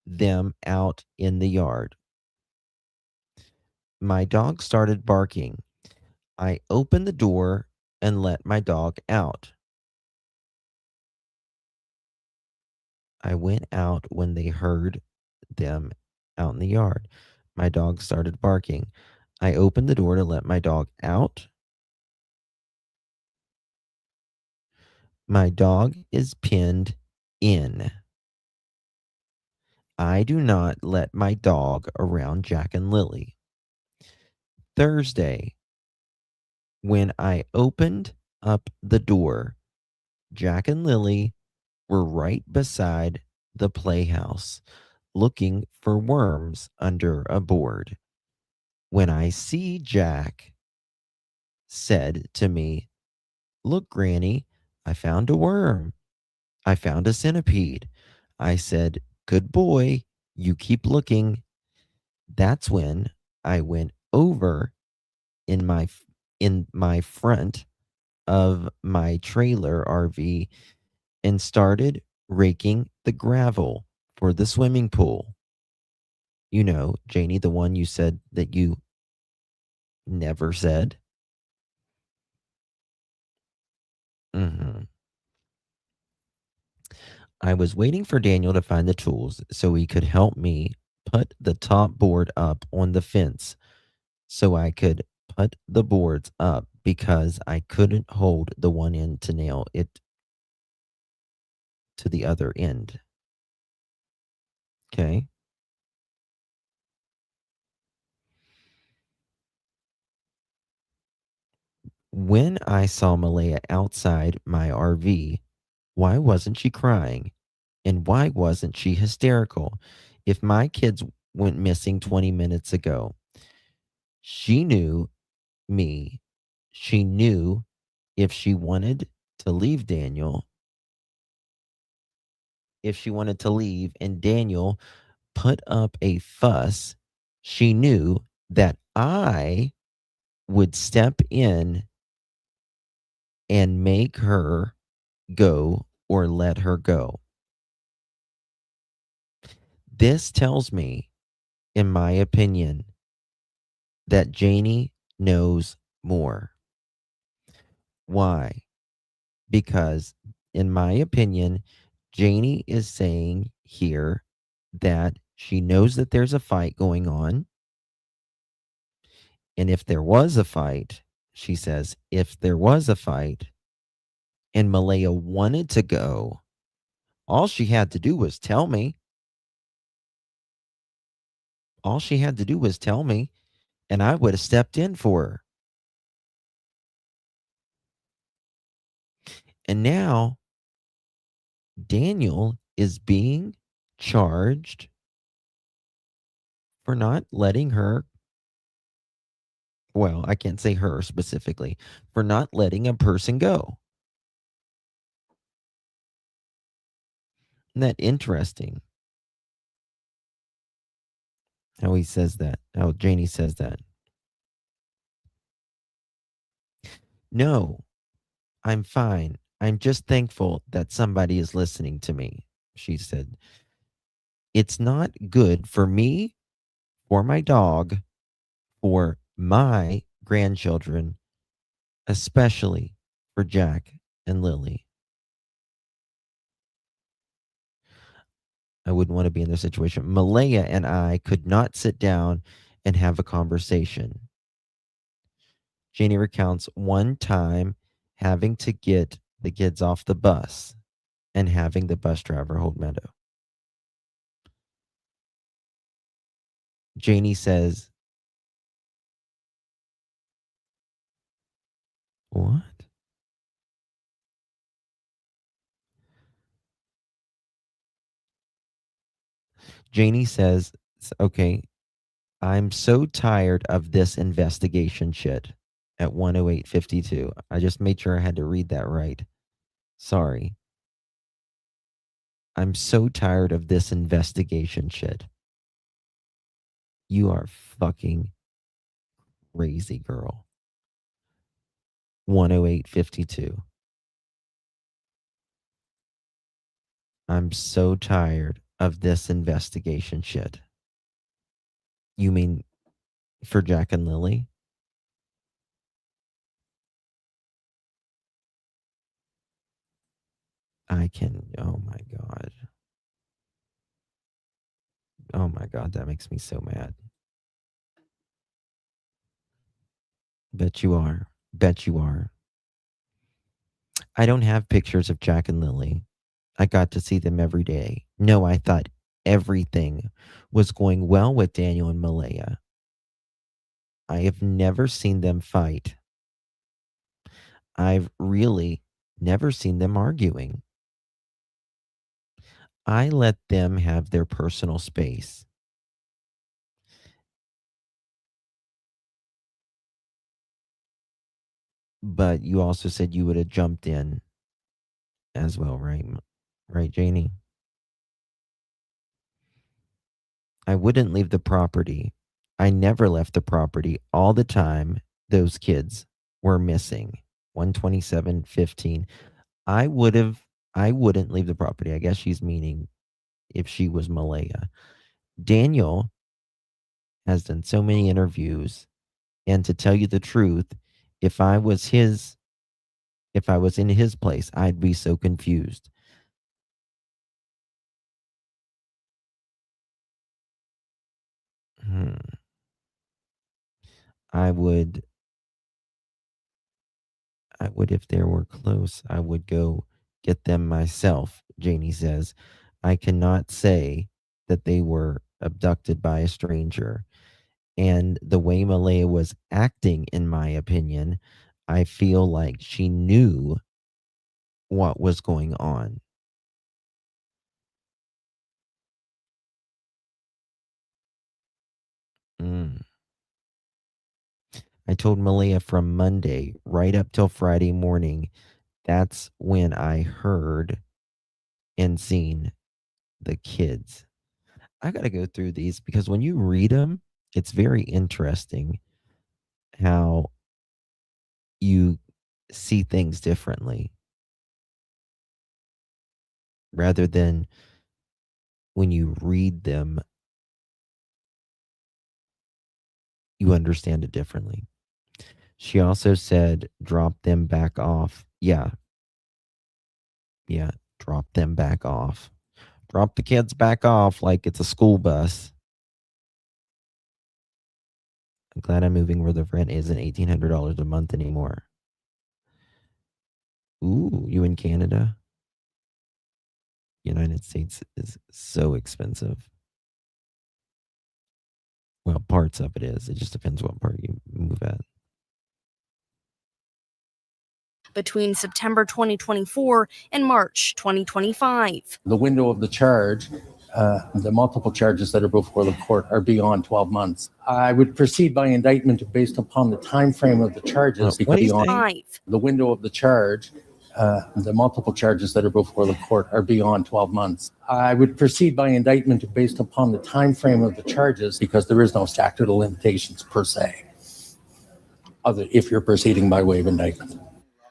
Speaker 2: them out in the yard. My dog started barking. I opened the door and let my dog out. I went out when they heard them out in the yard. My dog started barking. I opened the door to let my dog out. My dog is pinned in. I do not let my dog around Jack and Lily. Thursday, when I opened up the door, Jack and Lily were right beside the playhouse, looking for worms under a board. When I see Jack said to me, "Look, Granny, I found a worm. I found a centipede." I said, "Good boy, you keep looking." That's when I went over in my front of my trailer RV and started raking the gravel for the swimming pool. You know, Janie, the one you said that you never said. I was waiting for Daniel to find the tools so he could help me put the top board up on the fence so I could put the boards up because I couldn't hold the one end to nail it to the other end. Okay. When I saw Malaya outside my RV, why wasn't she crying? And why wasn't she hysterical? If my kids went missing 20 minutes ago, she knew me. She knew if she wanted to leave Daniel, if she wanted to leave and Daniel put up a fuss, she knew that I would step in and make her go or let her go. This tells me, in my opinion, that Janie knows more. Why? Because, in my opinion, Janie is saying here that she knows that there's a fight going on. And if there was a fight, she says, if there was a fight and Malaya wanted to go, all she had to do was tell me. All she had to do was tell me, and I would have stepped in for her. And now Daniel is being charged for not letting her, well, I can't say her specifically, for not letting a person go. Isn't that interesting? How he says that, how Janie says that. No, I'm fine. I'm just thankful that somebody is listening to me, she said. It's not good for me, for my dog, for my grandchildren, especially for Jack and Lily. I wouldn't want to be in their situation. Malaya and I could not sit down and have a conversation. Janie recounts one time having to get the kids off the bus and having the bus driver hold Meadow. Janie says, what? Janie says, okay, I'm so tired of this investigation shit at 108.52. I just made sure I had to read that right. Sorry. I'm so tired of this investigation shit. You are fucking crazy, girl. 108.52. I'm so tired of this investigation shit. You mean for Jack and Lily? I can, oh my God. Oh my God, that makes me so mad. Bet you are. Bet you are. I don't have pictures of Jack and Lily. I got to see them every day. No, I thought everything was going well with Daniel and Malaya. I have never seen them fight. I've really never seen them arguing. I let them have their personal space. But you also said you would have jumped in as well, right? Right, Janie? I wouldn't leave the property. I never left the property. All the time, those kids were missing. 127:15. I wouldn't leave the property. I guess she's meaning if she was Malaya. Daniel has done so many interviews, and to tell you the truth, if I was in his place, I'd be so confused. I would, if they were close, I would go get them myself, Janie says. I cannot say that they were abducted by a stranger. And the way Malaya was acting, in my opinion, I feel like she knew what was going on. I told Malaya from Monday right up till Friday morning. That's when I heard and seen the kids. I got to go through these because when you read them, it's very interesting how you see things differently rather than when you read them, you understand it differently. She also said, drop them back off. Yeah. Yeah. Drop them back off. Drop the kids back off like it's a school bus. I'm glad I'm moving where the rent isn't $1,800 a month anymore. Ooh, you in Canada? United States is so expensive. Well, parts of it is. It just depends what part you move at.
Speaker 8: Between September 2024 and March 2025.
Speaker 9: The window of the charge, the multiple charges that are before the court are beyond 12 months. I would proceed by indictment based upon the time frame of the charges.
Speaker 2: What do you
Speaker 9: beyond
Speaker 2: say?
Speaker 9: the window of the charge, the multiple charges that are before the court are beyond 12 months. I would proceed by indictment based upon the time frame of the charges because there is no statute of limitations per se, other if you're proceeding by way of indictment.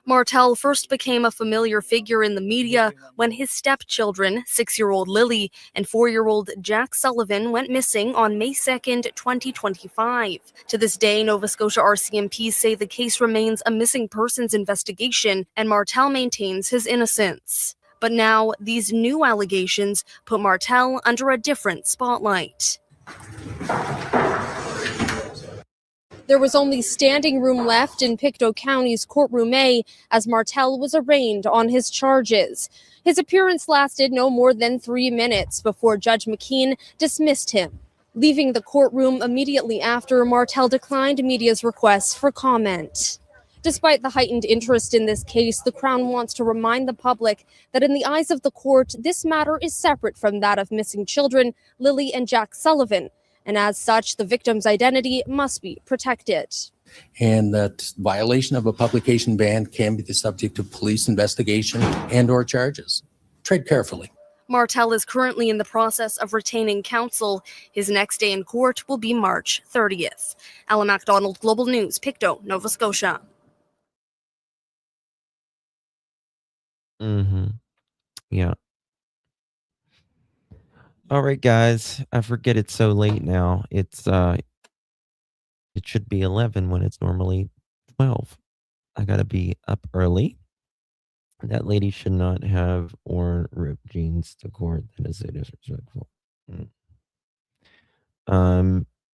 Speaker 8: Martel first became a familiar figure in the media when his stepchildren, 6-year-old Lily and 4-year-old Jack Sullivan, went missing on May 2nd, 2025. To this day, Nova Scotia RCMP say the case remains a missing persons investigation, and Martel maintains his innocence. But now, these new allegations put Martel under a different spotlight. There was only standing room left in Pictou County's courtroom A as Martel was arraigned on his charges. His appearance lasted no more than 3 minutes before Judge McKean dismissed him. Leaving the courtroom immediately after, Martel declined media's requests for comment. Despite the heightened interest in this case, the Crown wants to remind the public that in the eyes of the court, this matter is separate from that of missing children, Lily and Jack Sullivan. And as such, the victim's identity must be protected.
Speaker 9: And that violation of a publication ban can be the subject of police investigation and or charges. Tread carefully.
Speaker 8: Martel is currently in the process of retaining counsel. His next day in court will be March 30th. Ella MacDonald, Global News, Pictou, Nova Scotia.
Speaker 2: Yeah. All right, guys. I forget it's so late now. It should be 11 when it's normally 12. I gotta be up early. That lady should not have worn ripped jeans to court. That is disrespectful.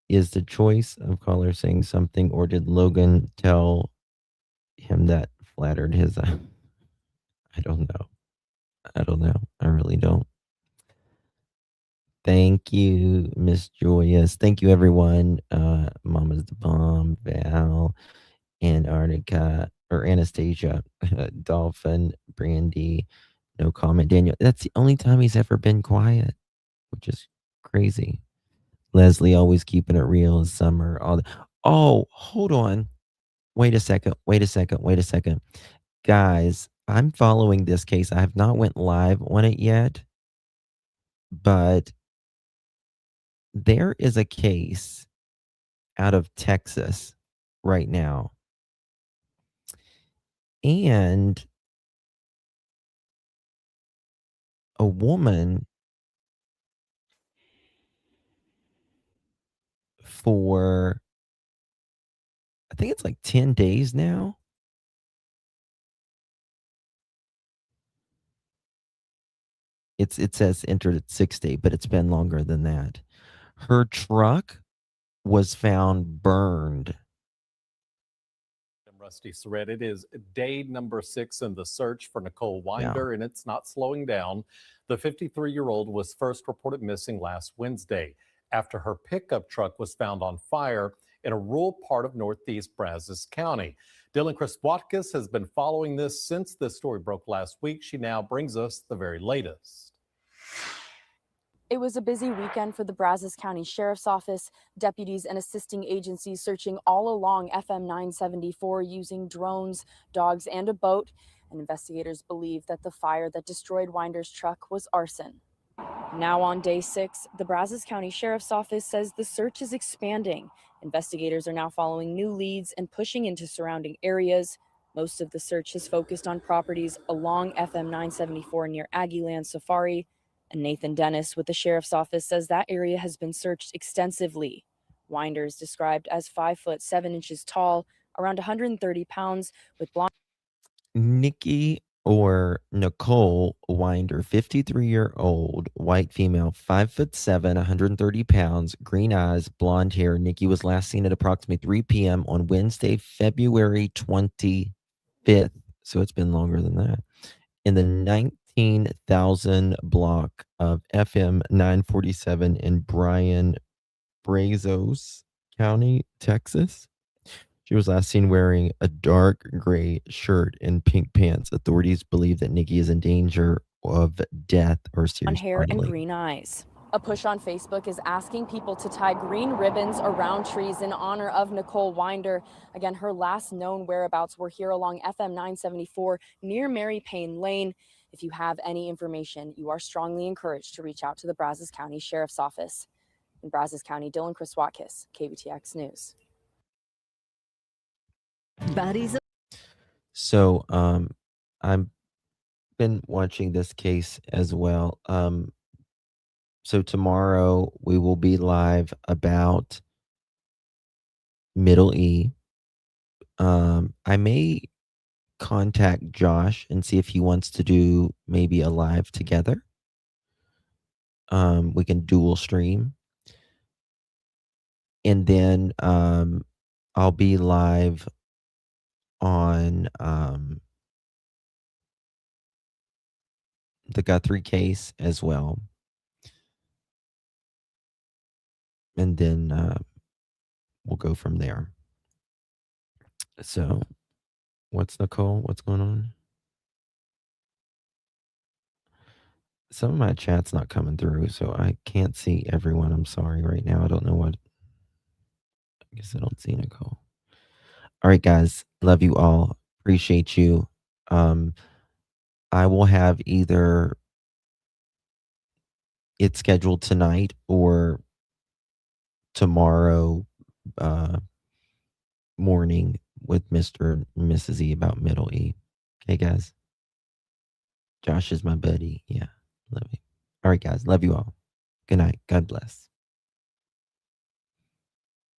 Speaker 2: Is the choice of caller saying something, or did Logan tell him that flattered his? I don't know. I really don't. Thank you, Miss Joyous. Thank you, everyone. Mama's the Bomb, Val, Antarctica, or Anastasia, Dolphin, Brandy, no comment. Daniel, that's the only time he's ever been quiet, which is crazy. Leslie, always keeping it real as summer. Oh, hold on. Wait a second. Guys, I'm following this case. I have not went live on it yet, but there is a case out of Texas right now. And a woman for, I think it's like 10 days now. It says entered at 6 day, but it's been longer than that. Her truck was found burned.
Speaker 11: Rusty Surratt, it is day number 6 in the search for Nicole Winder, and it's not slowing down. The 53-year-old was first reported missing last Wednesday after her pickup truck was found on fire in a rural part of northeast Brazos County. Dylan Christwatkis has been following this since this story broke last week. She now brings us the very latest.
Speaker 12: It was a busy weekend for the Brazos County Sheriff's Office. Deputies and assisting agencies searching all along FM 974 using drones, dogs, and a boat. And investigators believe that the fire that destroyed Winder's truck was arson. Now on day 6, the Brazos County Sheriff's Office says the search is expanding. Investigators are now following new leads and pushing into surrounding areas. Most of the search has focused on properties along FM 974 near Aggieland Safari, and Nathan Dennis with the sheriff's office says that area has been searched extensively. Winder is described as 5 foot 7 inches tall, around 130 pounds, with blonde.
Speaker 2: Nikki or Nicole Winder, 53-year-old white female, 5'7", 130 pounds, green eyes, blonde hair. Nikki was last seen at approximately 3 p.m. on Wednesday, February 25th. So it's been longer than that. In the 19,000 block of FM 947 in Brazos County, Texas. She was last seen wearing a dark gray shirt and pink pants. Authorities believe that Nikki is in danger of death or serious
Speaker 12: hair and
Speaker 2: bodily.
Speaker 12: green eyes. A push on Facebook is asking people to tie green ribbons around trees in honor of Nicole Winder. Again, her last known whereabouts were here along FM 974 near Mary Payne Lane. If you have any information, you are strongly encouraged to reach out to the Brazos County Sheriff's Office. In Brazos County, Dylan Chris Watkis, KBTX News.
Speaker 2: So I've been watching this case as well. So tomorrow we will be live about Middle E. I may contact Josh and see if he wants to do maybe a live together. We can dual stream. And then I'll be live on the Guthrie case as well. And then we'll go from there. So, what's Nicole? What's going on? Some of my chat's not coming through, so I can't see everyone. I'm sorry right now. I don't know what. I guess I don't see Nicole. All right, guys. Love you all. Appreciate you. I will have either it scheduled tonight or tomorrow morning with Mr. and Mrs. E about Middle E. Okay, guys. Josh is my buddy. Yeah. Love you. All right, guys. Love you all. Good night. God bless.